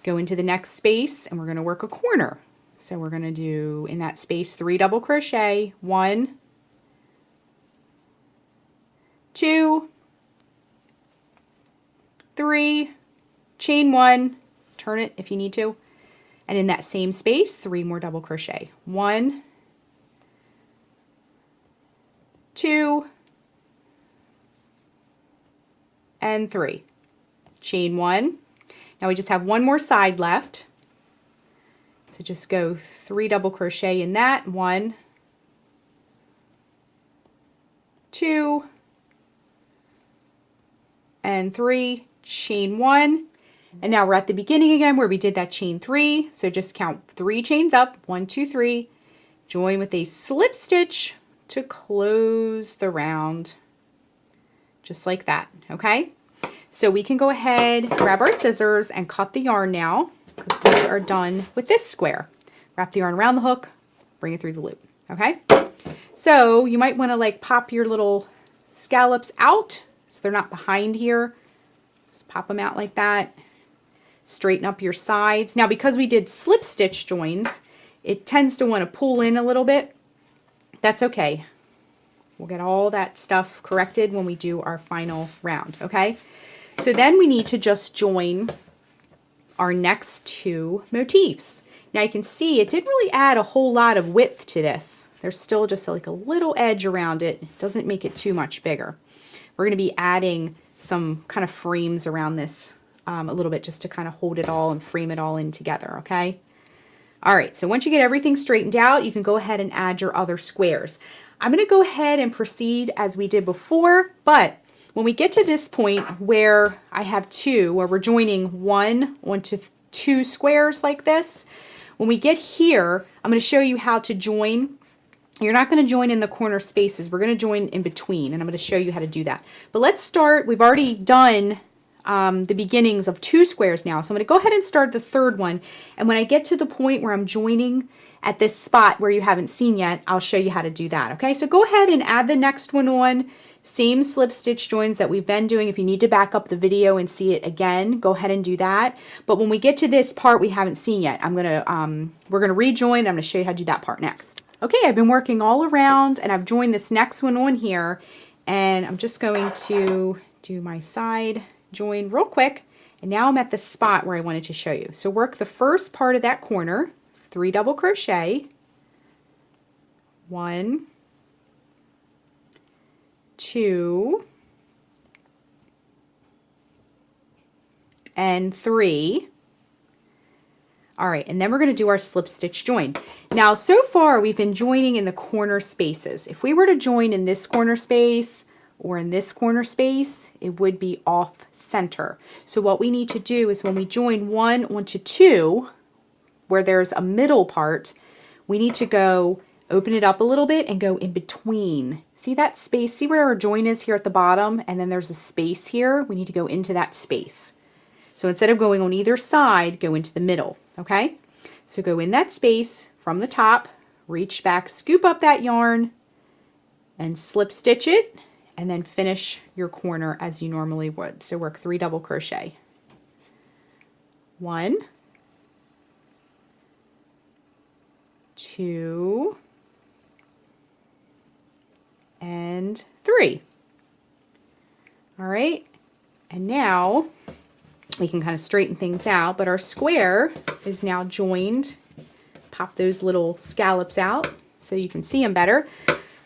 Go into the next space, and we're going to work a corner. So we're going to do, in that space, 3 double crochet. 1, 2, 3, chain 1, turn it if you need to, and in that same space 3 more double crochet. 1, 2, and 3. Chain 1. Now we just have 1 more side left, so just go 3 double crochet in that. 1, 2, and 3. Chain 1, and now we're at the beginning again where we did that chain 3, so just count 3 chains up, 1, 2, 3, join with a slip stitch to close the round, just like that. Okay, so we can go ahead, grab our scissors, and cut the yarn now, because we are done with this square. Wrap the yarn around the hook, bring it through the loop. Okay, so you might want to like pop your little scallops out so they're not behind here. Just pop them out like that. Straighten up your sides. Now, because we did slip stitch joins, it tends to want to pull in a little bit. That's okay. We'll get all that stuff corrected when we do our final round, okay? So then we need to just join our next 2 motifs. Now you can see it didn't really add a whole lot of width to this. There's still just like a little edge around it. It doesn't make it too much bigger. We're going to be adding some kind of frames around this a little bit just to kind of hold it all and frame it all in together, okay? All right, so once you get everything straightened out, you can go ahead and add your other squares. I'm going to go ahead and proceed as we did before, but when we get to this point where I have 2, where we're joining 1 onto 2 squares like this, when we get here, I'm going to show you how to join. You're not going to join in the corner spaces. We're going to join in between, and I'm going to show you how to do that. But let's start. We've already done the beginnings of 2 squares now. So I'm going to go ahead and start the third one. And when I get to the point where I'm joining at this spot where you haven't seen yet, I'll show you how to do that. Okay, so go ahead and add the next one on. Same slip stitch joins that we've been doing. If you need to back up the video and see it again, go ahead and do that. But when we get to this part we haven't seen yet, we're gonna rejoin. I'm gonna show you how to do that part next. Okay, I've been working all around and I've joined this next one on here, and I'm just going to do my side join real quick. And now I'm at the spot where I wanted to show you. So work the first part of that corner, 3 double crochet, 1, 2, and 3. All right, and then we're going to do our slip stitch join. Now, so far we've been joining in the corner spaces. If we were to join in this corner space or in this corner space, it would be off center. So what we need to do is when we join 1 onto 2, where there's a middle part, we need to go open it up a little bit and go in between. See that space? See where our join is here at the bottom, and then there's a space here? We need to go into that space. So instead of going on either side, go into the middle, okay? So go in that space from the top, reach back, scoop up that yarn, and slip stitch it, and then finish your corner as you normally would. So work 3 double crochet. 1, 2, and 3. All right, and now we can kind of straighten things out, but our square is now joined. Pop those little scallops out so you can see them better.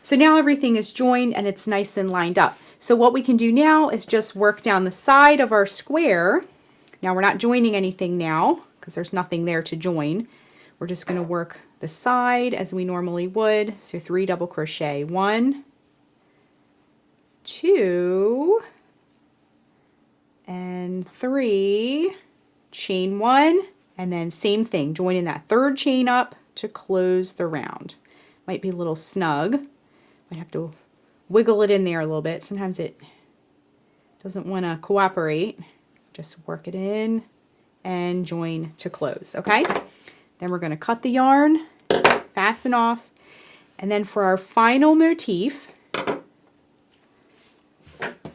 So now everything is joined and it's nice and lined up. So what we can do now is just work down the side of our square. Now we're not joining anything now because there's nothing there to join. We're just going to work the side as we normally would. So 3 double crochet, 1, 2, and 3, chain 1, and then same thing, join in that third chain up to close the round. Might be a little snug. Might have to wiggle it in there a little bit. Sometimes it doesn't want to cooperate. Just work it in and join to close, okay? Then we're going to cut the yarn, fasten off, and then for our final motif,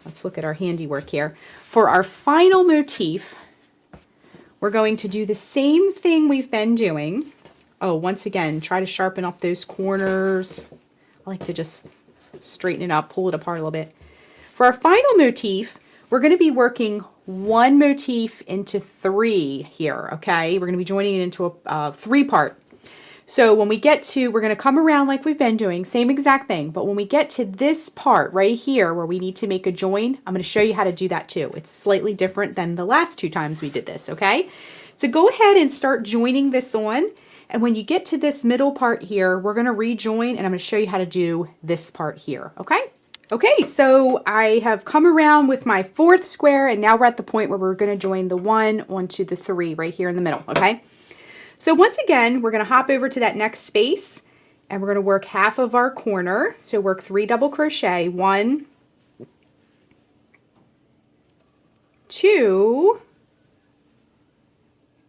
let's look at our handiwork here. For our final motif, we're going to do the same thing we've been doing. Oh, once again, try to sharpen up those corners. I like to just straighten it up, pull it apart a little bit. For our final motif, we're going to be working 1 motif into 3 here, okay? We're going to be joining it into a 3-part. So when we get to, we're going to come around like we've been doing, same exact thing, but when we get to this part right here where we need to make a join, I'm going to show you how to do that too. It's slightly different than the last 2 times we did this, okay? So go ahead and start joining this on, and when you get to this middle part here, we're going to rejoin, and I'm going to show you how to do this part here, okay? Okay, so I have come around with my 4th square, and now we're at the point where we're going to join the 1 onto the 3 right here in the middle, okay? So once again, we're going to hop over to that next space, and we're going to work half of our corner. So work 3 double crochet, 1, 2,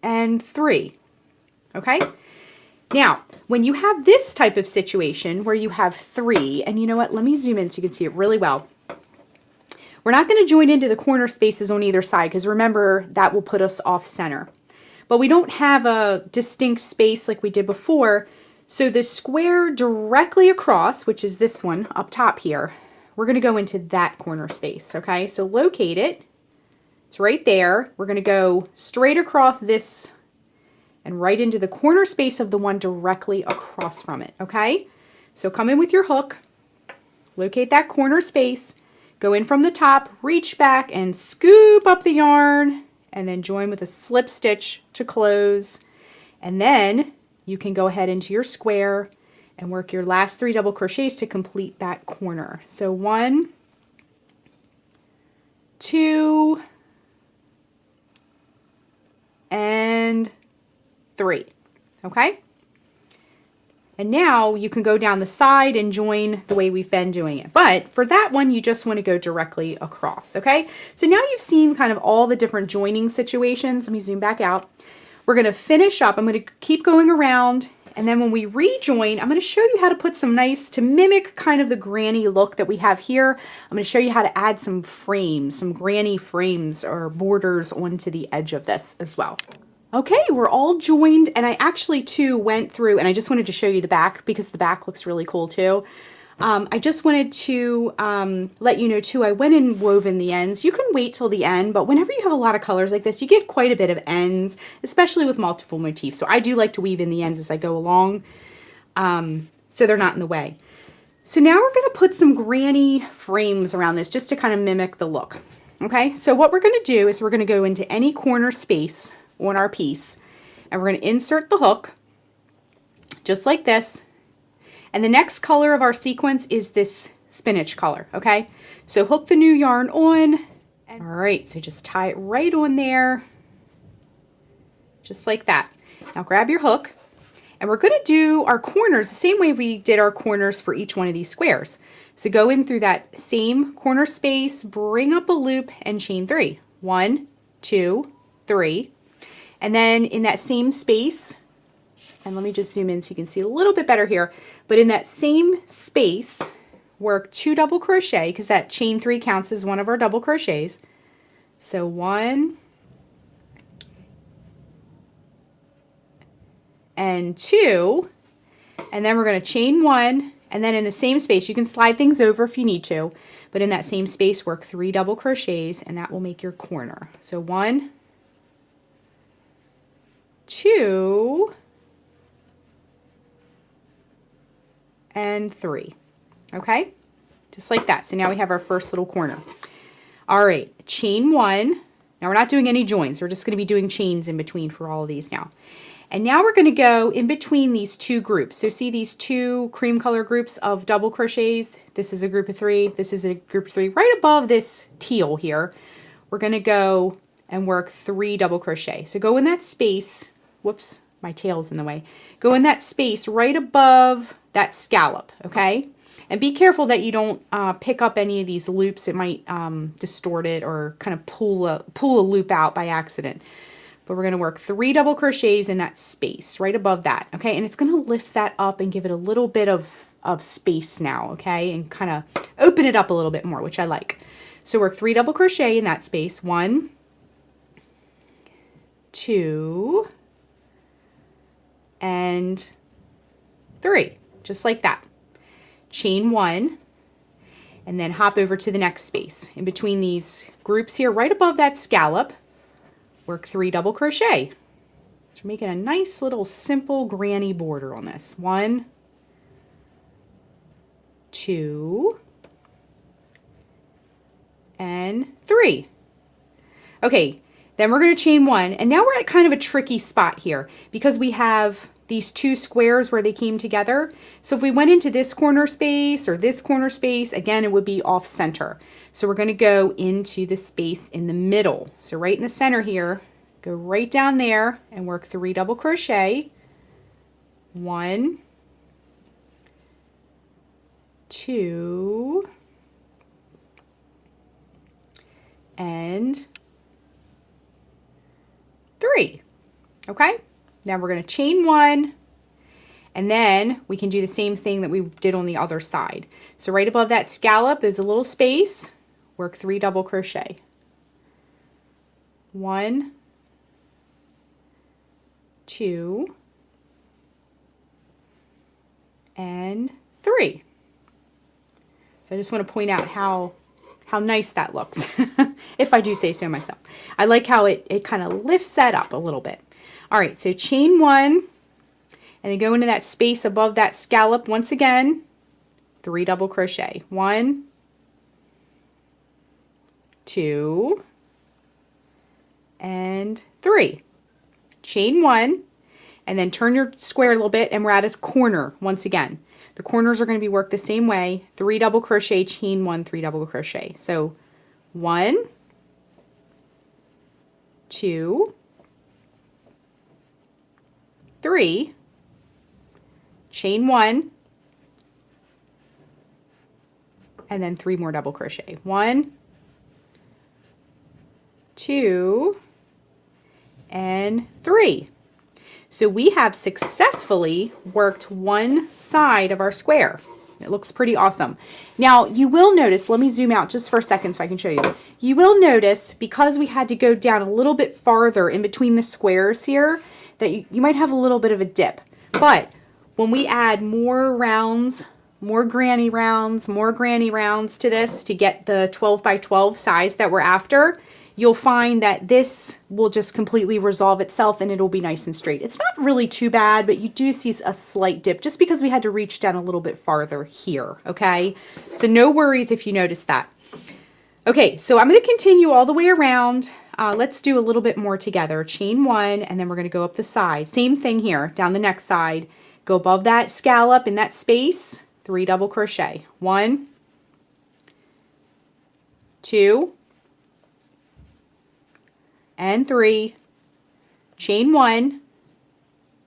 and 3, okay? Now, when you have this type of situation where you have 3, and you know what, let me zoom in so you can see it really well. We're not going to join into the corner spaces on either side because remember, that will put us off center. But we don't have a distinct space like we did before, so the square directly across, which is this one up top here, we're going to go into that corner space, okay? So locate it. It's right there. We're going to go straight across this and right into the corner space of the one directly across from it, okay? So come in with your hook, locate that corner space, go in from the top, reach back and scoop up the yarn, and then join with a slip stitch to close. And then you can go ahead into your square and work your last 3 double crochets to complete that corner. So 1, 2, and 3, okay? And now you can go down the side and join the way we've been doing it. But for that one, you just want to go directly across, okay? So now you've seen kind of all the different joining situations. Let me zoom back out. We're going to finish up. I'm going to keep going around. And then when we rejoin, I'm going to show you how to put some nice, to mimic kind of the granny look that we have here. I'm going to show you how to add some frames, some granny frames or borders onto the edge of this as well. Okay, we're all joined, and I actually too went through, and I just wanted to show you the back because the back looks really cool too. I just wanted to let you know too, I went and wove in the ends. You can wait till the end, but whenever you have a lot of colors like this, you get quite a bit of ends, especially with multiple motifs. So I do like to weave in the ends as I go along, so they're not in the way. So now we're going to put some granny frames around this just to kind of mimic the look. Okay, so what we're going to do is we're going to go into any corner space on our piece, and we're going to insert the hook just like this. And the next color of our sequence is this spinach color, okay? So hook the new yarn on. All right, so just tie it right on there, just like that. Now grab your hook, and we're gonna do our corners the same way we did our corners for each one of these squares. So go in through that same corner space, bring up a loop, and chain 3. 1, 2, 3. And then in that same space, and let me just zoom in so you can see a little bit better here, but in that same space, work 2 double crochet, because that chain 3 counts as one of our double crochets. So 1 and 2, and then we're going to chain 1, and then in the same space, you can slide things over if you need to, but in that same space, work 3 double crochets, and that will make your corner. So 1, 2, and 3. Okay, just like that. So now we have our first little corner. All right, chain 1. Now we're not doing any joins. We're just going to be doing chains in between for all of these now. And now we're going to go in between these 2 groups. So see these 2 cream color groups of double crochets? This is a group of 3. This is a group of 3. Right above this teal here, we're going to go and work 3 double crochet. So go in that space. Whoops, my tail's in the way. Go in that space right above that scallop, okay? And be careful that you don't pick up any of these loops. It might distort it or kind of pull a loop out by accident. But we're going to work 3 double crochets in that space right above that, okay? And it's going to lift that up and give it a little bit of space now, okay? And kind of open it up a little bit more, which I like. So work 3 double crochet in that space. 1, 2, and 3, just like that. Chain 1, and then hop over to the next space. In between these groups here, right above that scallop, work 3 double crochet. So we're making a nice little simple granny border on this. 1, 2, and 3. Okay, then we're going to chain 1, and now we're at kind of a tricky spot here because we have these 2 squares where they came together. So if we went into this corner space or this corner space, again, it would be off center. So we're going to go into the space in the middle. So right in the center here, go right down there and work 3 double crochet. 1, 2, and 3. Okay? Now we're going to chain 1, and then we can do the same thing that we did on the other side. So right above that scallop is a little space, work 3 double crochet. 1, 2, and 3. So I just want to point out how nice that looks, if I do say so myself. I like how it kind of lifts that up a little bit. All right, so chain 1, and then go into that space above that scallop once again, 3 double crochet. 1, 2, and 3. Chain 1, and then turn your square a little bit, and we're at its corner once again. The corners are going to be worked the same way, 3 double crochet, chain 1, 3 double crochet. So 1, 2, 3, chain 1, and then 3 more double crochet. 1, 2, and 3. So we have successfully worked one side of our square. It looks pretty awesome. Now you will notice, let me zoom out just for a second so I can show you. You will notice, because we had to go down a little bit farther in between the squares here, that you might have a little bit of a dip. But when we add more rounds, more granny rounds to this to get the 12 by 12 size that we're after, you'll find that this will just completely resolve itself and it'll be nice and straight. It's not really too bad, but you do see a slight dip just because we had to reach down a little bit farther here, okay? So no worries if you notice that. Okay, so I'm going to continue all the way around. Let's do a little bit more together. Chain 1, and then we're going to go up the side. Same thing here, down the next side. Go above that scallop in that space, 3 double crochet. 1, 2, and 3, chain 1,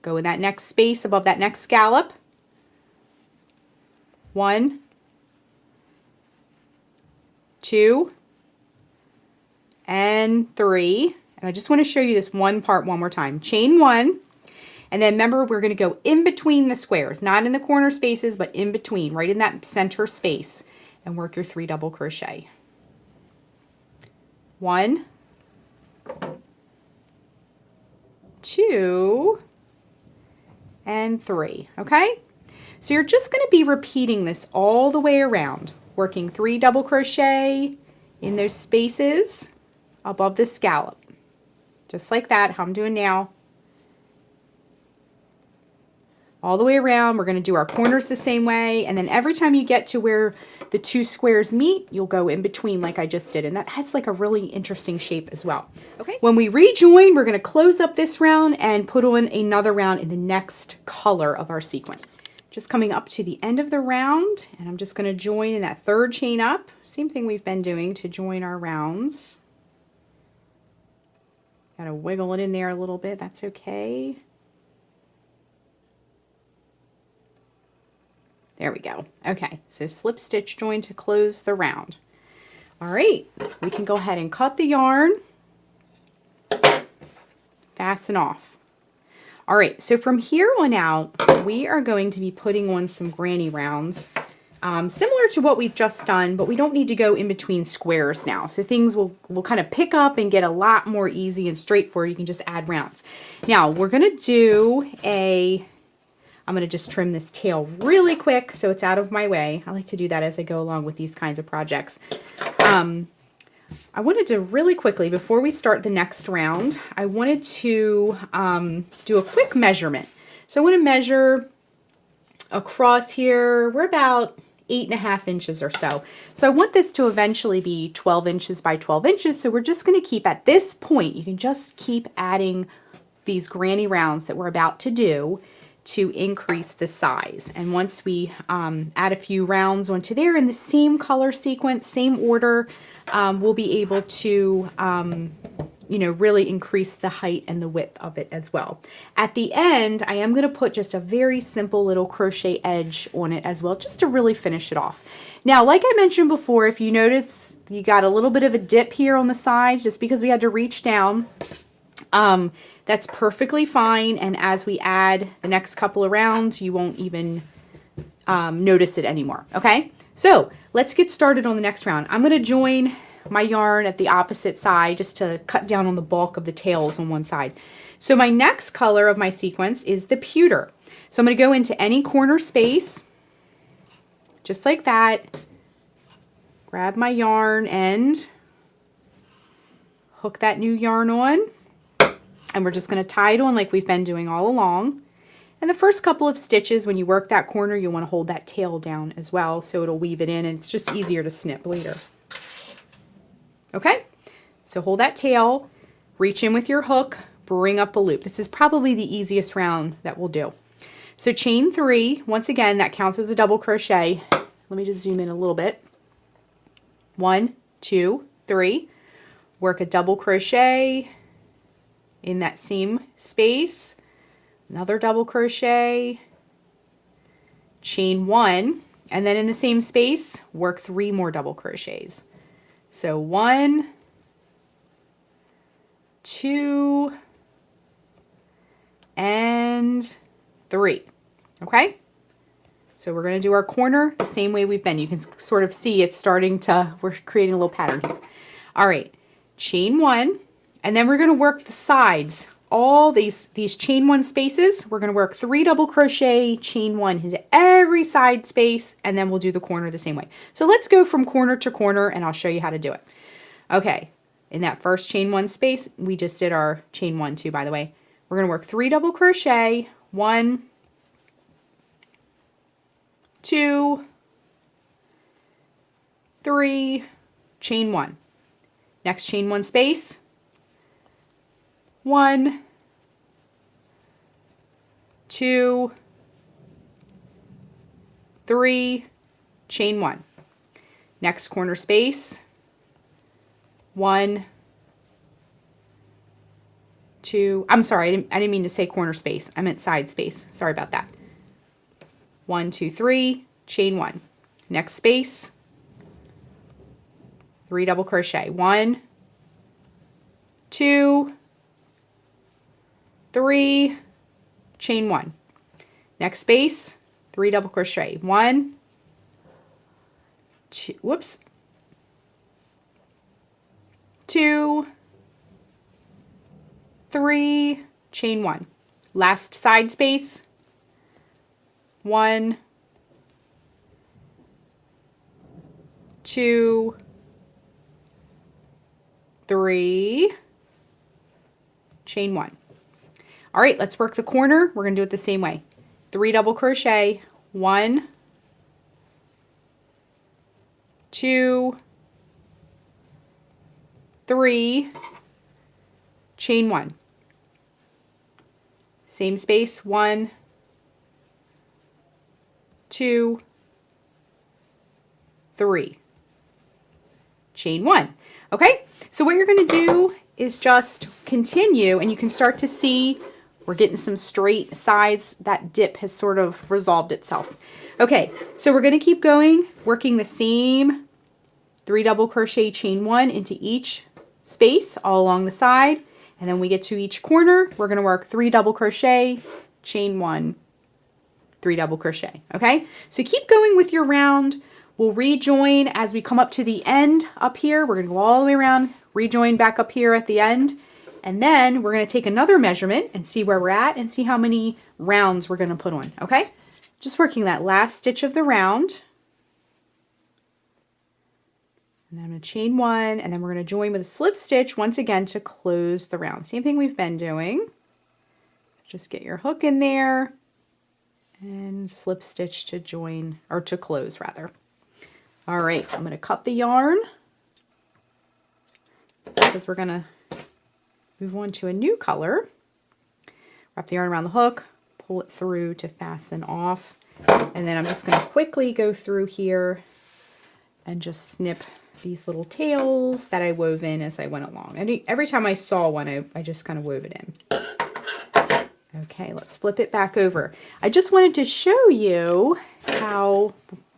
go in that next space above that next scallop, 1, 2, and 3. And I just want to show you this one part one more time. Chain 1, and then remember we're going to go in between the squares, not in the corner spaces, but in between, right in that center space, and work your 3 double crochet. 1, 2, and 3. Okay, so you're just going to be repeating this all the way around, working 3 double crochet in those spaces above the scallop, just like that, how I'm doing now. All the way around. We're going to do our corners the same way, and then every time you get to where the 2 squares meet, you'll go in between like I just did, and that has like a really interesting shape as well. Okay, when we rejoin, we're going to close up this round and put on another round in the next color of our sequence. Just coming up to the end of the round, and I'm just going to join in that 3rd chain up. Same thing we've been doing to join our rounds. Got to wiggle it in there a little bit, that's okay. There we go. Okay, so slip stitch join to close the round. All right, we can go ahead and cut the yarn, fasten off. All right, so from here on out, we are going to be putting on some granny rounds, similar to what we've just done, but we don't need to go in between squares now. So things will kind of pick up and get a lot more easy and straightforward. You can just add rounds. Now we're gonna do I'm going to just trim this tail really quick so it's out of my way. I like to do that as I go along with these kinds of projects. I wanted to really quickly, before we start the next round, I wanted to do a quick measurement. So I want to measure across here. We're about 8.5 inches or so. So I want this to eventually be 12 inches by 12 inches. So we're just going to keep at this point, you can just keep adding these granny rounds that we're about to do to increase the size. And once we add a few rounds onto there in the same color sequence, same order, we'll be able to really increase the height and the width of it as well. At the end, I am going to put just a very simple little crochet edge on it as well, just to really finish it off. Now, like I mentioned before, if you notice you got a little bit of a dip here on the sides, just because we had to reach down, that's perfectly fine, and as we add the next couple of rounds, you won't even notice it anymore. Okay, so let's get started on the next round. I'm going to join my yarn at the opposite side just to cut down on the bulk of the tails on one side. So my next color of my sequence is the pewter. So I'm going to go into any corner space, just like that, grab my yarn end, hook that new yarn on, and we're just going to tie it on like we've been doing all along. And the first couple of stitches, when you work that corner, you want to hold that tail down as well so it'll weave it in, and it's just easier to snip later. Okay, so hold that tail, reach in with your hook, bring up a loop. This is probably the easiest round that we'll do. So chain 3, once again, that counts as a double crochet. Let me just zoom in a little bit. 1, 2, 3. Work a double crochet in that same space, another double crochet, chain 1, and then in the same space, work 3 more double crochets. So 1, 2, and 3. Okay? So we're going to do our corner the same way we've been. You can sort of see it's starting to, we're creating a little pattern here. All right, chain 1, and then we're going to work the sides. All these chain 1 spaces, we're going to work 3 double crochet, chain 1 into every side space, and then we'll do the corner the same way. So let's go from corner to corner, and I'll show you how to do it. Okay, in that first chain 1 space, we just did our chain 1 too, by the way. We're going to work 3 double crochet, 1, 2, 3, chain 1. Next chain 1 space, 1, 2, 3, chain 1. Next corner space, 1, 2, I'm sorry, I didn't mean to say corner space. I meant side space. Sorry about that. 1, 2, 3, chain 1. Next space, 3 double crochet. 1, 2, 3, chain 1. Next space, 3 double crochet. 1, 2, whoops, 2, 3, chain 1. Last side space, 1, 2, 3, chain 1. All right, let's work the corner. We're going to do it the same way. 3 double crochet, 1, 2, 3, chain 1. Same space, 1, 2, 3, chain 1. Okay, so what you're going to do is just continue, and you can start to see we're getting some straight sides. That dip has sort of resolved itself. Okay, so we're going to keep going, working the same 3 double crochet, chain 1 into each space all along the side, and then we get to each corner, we're going to work 3 double crochet, chain 1, 3 double crochet. Okay, so keep going with your round. We'll rejoin as we come up to the end up here. We're going to go all the way around, rejoin back up here at the end, and then we're going to take another measurement and see where we're at and see how many rounds we're going to put on. Okay, just working that last stitch of the round. And then I'm going to chain 1, and then we're going to join with a slip stitch once again to close the round. Same thing we've been doing. Just get your hook in there and slip stitch to join, or to close rather. All right, I'm going to cut the yarn because we're going to move on to a new color. Wrap the yarn around the hook, pull it through to fasten off, and then I'm just going to quickly go through here and just snip these little tails that I wove in as I went along. And every time I saw one, I just kind of wove it in. Okay, let's flip it back over. I just wanted to show you how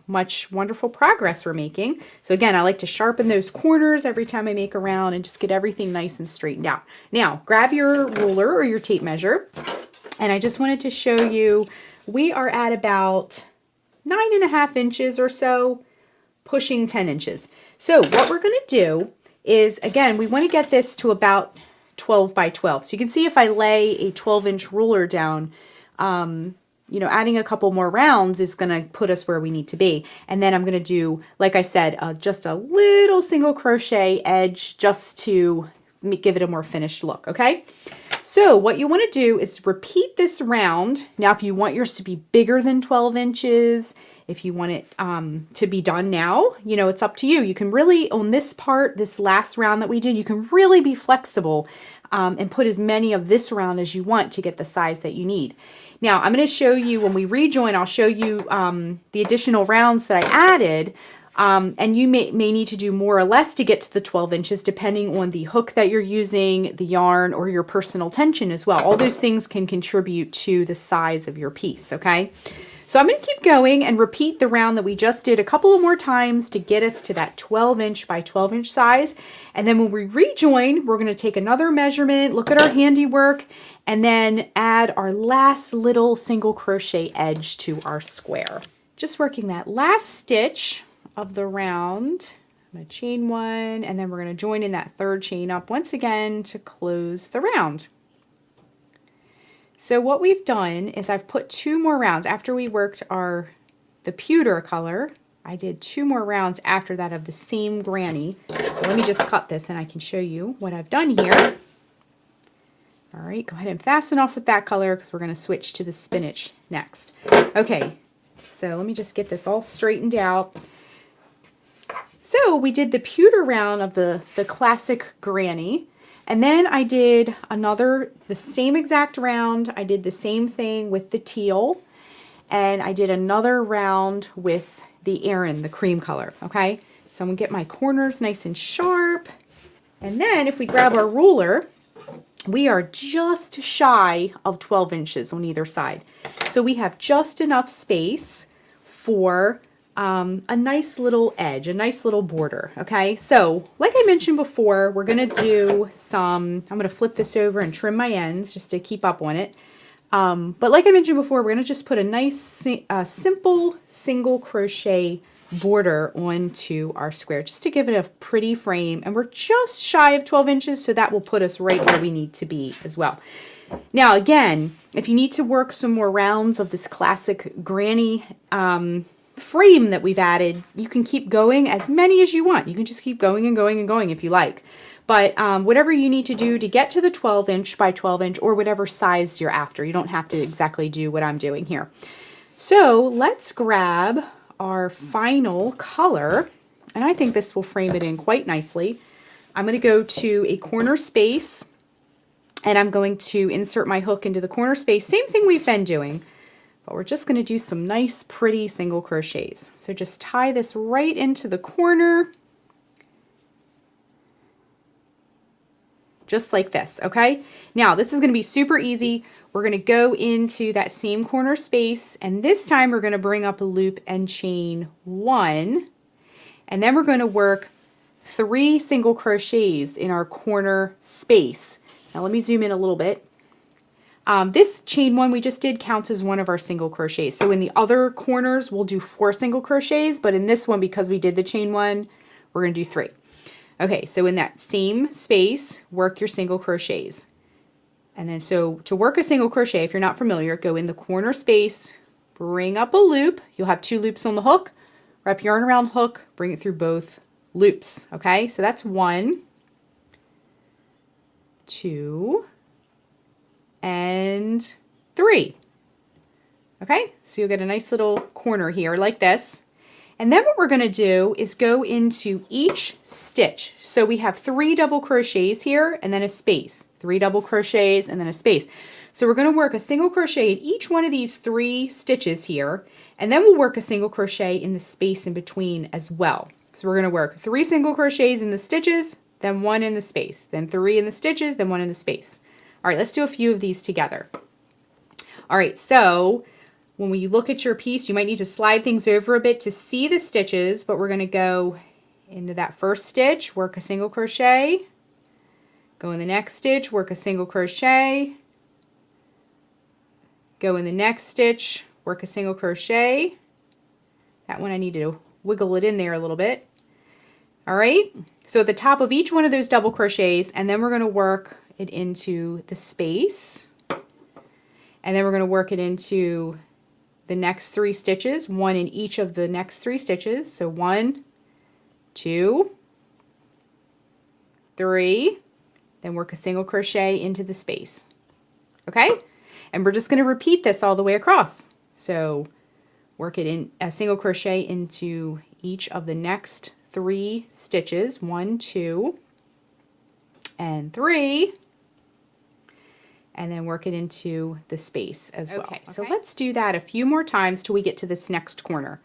much wonderful progress we're making. So again, I like to sharpen those corners every time I make a round and just get everything nice and straightened out. Now, grab your ruler or your tape measure, and I just wanted to show you, we are at about 9.5 inches or so, pushing 10 inches. So what we're going to do is, again, we want to get this to about 12 by 12. So you can see if I lay a 12-inch ruler down, you know, adding a couple more rounds is going to put us where we need to be. And then I'm going to do, like I said, just a little single crochet edge just to give it a more finished look, okay? So what you want to do is repeat this round. Now, if you want yours to be bigger than 12 inches, if you want it to be done now, you know, it's up to you. You can really, on this part, this last round that we did, you can really be flexible and put as many of this round as you want to get the size that you need. Now, I'm going to show you, when we rejoin, I'll show you the additional rounds that I added, and you may need to do more or less to get to the 12 inches, depending on the hook that you're using, the yarn, or your personal tension as well. All those things can contribute to the size of your piece, okay? So I'm going to keep going and repeat the round that we just did a couple of more times to get us to that 12-inch by 12-inch size. And then when we rejoin, we're going to take another measurement, look at our handiwork, and then add our last little single crochet edge to our square. Just working that last stitch of the round. I'm going to chain one, and then we're going to join in that third chain up once again to close the round. So what we've done is I've put 2 more rounds after we worked the pewter color. I did 2 more rounds after that of the same granny. Let me just cut this and I can show you what I've done here. All right, go ahead and fasten off with that color because we're going to switch to the spinach next. Okay, so let me just get this all straightened out. So we did the pewter round of the classic granny. And then I did the same exact round. I did the same thing with the teal. And I did another round with the Aran, the cream color. Okay, so I'm going to get my corners nice and sharp. And then if we grab our ruler, we are just shy of 12 inches on either side. So we have just enough space for a nice little edge, a nice little border. Okay, so like I mentioned before, we're going to do I'm going to flip this over and trim my ends just to keep up on it. But like I mentioned before, we're going to just put a nice simple single crochet border onto our square just to give it a pretty frame. And we're just shy of 12 inches, so that will put us right where we need to be as well. Now again, if you need to work some more rounds of this classic granny frame that we've added, you can keep going as many as you want. You can just keep going and going and going if you like. But whatever you need to do to get to the 12-inch by 12-inch or whatever size you're after. You don't have to exactly do what I'm doing here. So let's grab our final color, and I think this will frame it in quite nicely. I'm going to go to a corner space, and I'm going to insert my hook into the corner space. Same thing we've been doing. But we're just going to do some nice pretty single crochets. So just tie this right into the corner. Just like this, okay? Now this is going to be super easy. We're going to go into that same corner space, and this time we're going to bring up a loop and chain 1. And then we're going to work 3 single crochets in our corner space. Now let me zoom in a little bit. This chain 1 we just did counts as one of our single crochets. So in the other corners, we'll do 4 single crochets, but in this one, because we did the chain 1, we're going to do 3. Okay, so in that same space, work your single crochets. And then so to work a single crochet, if you're not familiar, go in the corner space, bring up a loop. You'll have 2 loops on the hook. Wrap yarn around hook, bring it through both loops. Okay, so that's 1, 2, and 3. Okay, so you'll get a nice little corner here like this. And then what we're going to do is go into each stitch. So we have 3 double crochets here and then a space. 3 double crochets and then a space. So we're going to work a single crochet in each one of these 3 stitches here, and then we'll work a single crochet in the space in between as well. So we're going to work 3 single crochets in the stitches, then 1 in the space, then 3 in the stitches, then 1 in the space. All right, let's do a few of these together. All right, so when you look at your piece, you might need to slide things over a bit to see the stitches, but we're going to go into that first stitch, work a single crochet, go in the next stitch, work a single crochet, go in the next stitch, work a single crochet. That one I need to wiggle it in there a little bit. All right, so at the top of each one of those double crochets, and then we're going to work it into the space, and then we're going to work it into the next 3 stitches, 1 in each of the next 3 stitches. So 1, 2, 3, then work a single crochet into the space. Okay, and we're just going to repeat this all the way across. So work it in a single crochet into each of the next 3 stitches, 1, 2, and 3, and then work it into the space as well. Okay, so let's do that a few more times till we get to this next corner.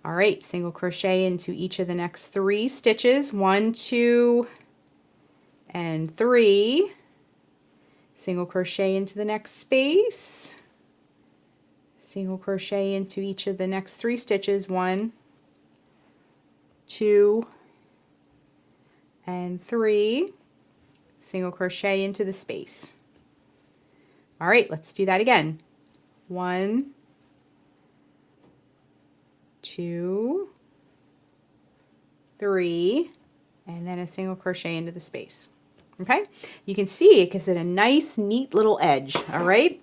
All right, single crochet into each of the next 3 stitches, 1, 2, and 3. Single crochet into the next space, single crochet into each of the next 3 stitches, 1, 2, and 3, single crochet into the space. All right, let's do that again. 1, 2, 3, and then a single crochet into the space. Okay, you can see it gives it a nice, neat little edge. All right,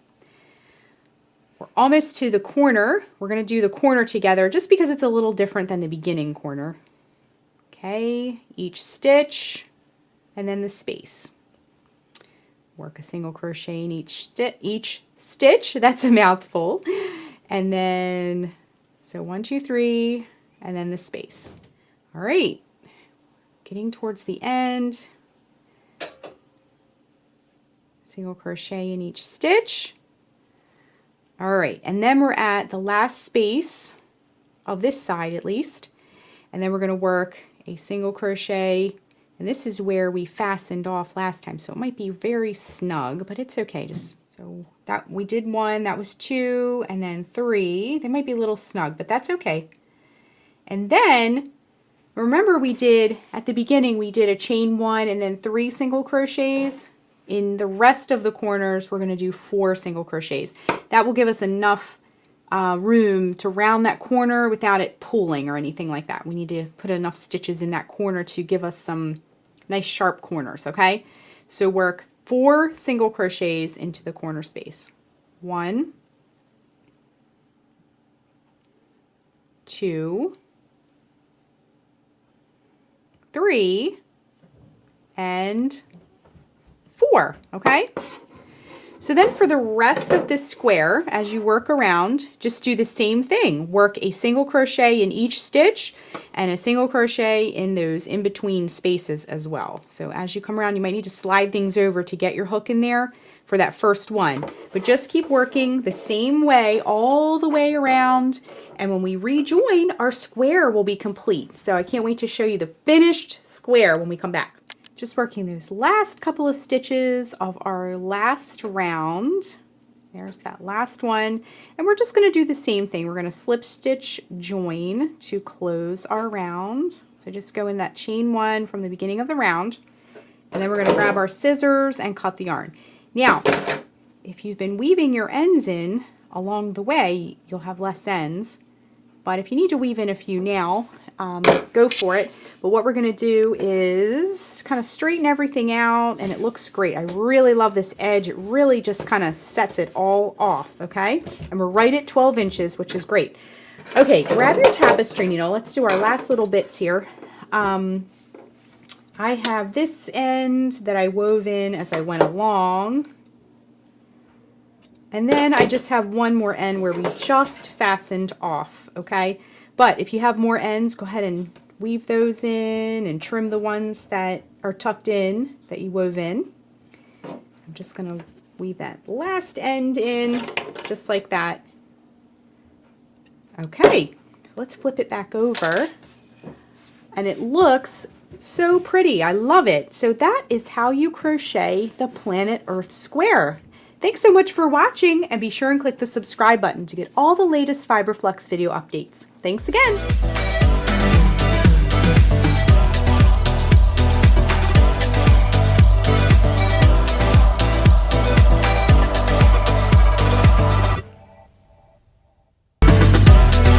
we're almost to the corner. We're going to do the corner together just because it's a little different than the beginning corner. Okay, each stitch and then the space. Work a single crochet in each stitch. That's a mouthful. And then, so 1, 2, 3, and then the space. All right, getting towards the end. Single crochet in each stitch. All right, and then we're at the last space of this side at least, and then we're going to work a single crochet, and this is where we fastened off last time, so it might be very snug, but it's okay. Just so that we did 1, that was 2, and then 3. They might be a little snug, but that's okay. And then remember, we did at the beginning, we did a chain 1 and then 3 single crochets. In the rest of the corners, we're going to do 4 single crochets. That will give us enough room to round that corner without it pulling or anything like that. We need to put enough stitches in that corner to give us some nice sharp corners, okay? So work 4 single crochets into the corner space. 1, 2, 3, and 4, okay? So then for the rest of this square, as you work around, just do the same thing. Work a single crochet in each stitch and a single crochet in those in-between spaces as well. So as you come around, you might need to slide things over to get your hook in there for that first one. But just keep working the same way all the way around, and when we rejoin, our square will be complete. So I can't wait to show you the finished square when we come back. Just working those last couple of stitches of our last round. There's that last one. And we're just going to do the same thing. We're going to slip stitch join to close our round. So just go in that chain 1 from the beginning of the round. And then we're going to grab our scissors and cut the yarn. Now, if you've been weaving your ends in along the way, you'll have less ends. But if you need to weave in a few now, go for it. But what we're going to do is kind of straighten everything out, and it looks great. I really love this edge. It really just kind of sets it all off, okay? And we're right at 12 inches, which is great. Okay, grab your tapestry needle. Let's do our last little bits here. I have this end that I wove in as I went along. And then I just have one more end where we just fastened off, okay? But if you have more ends, go ahead and weave those in and trim the ones that are tucked in that you wove in. I'm just going to weave that last end in just like that. Okay, so let's flip it back over. And it looks so pretty. I love it. So that is how you crochet the Planet Earth square. Thanks so much for watching, and be sure and click the subscribe button to get all the latest Fiber Flux video updates. Thanks again.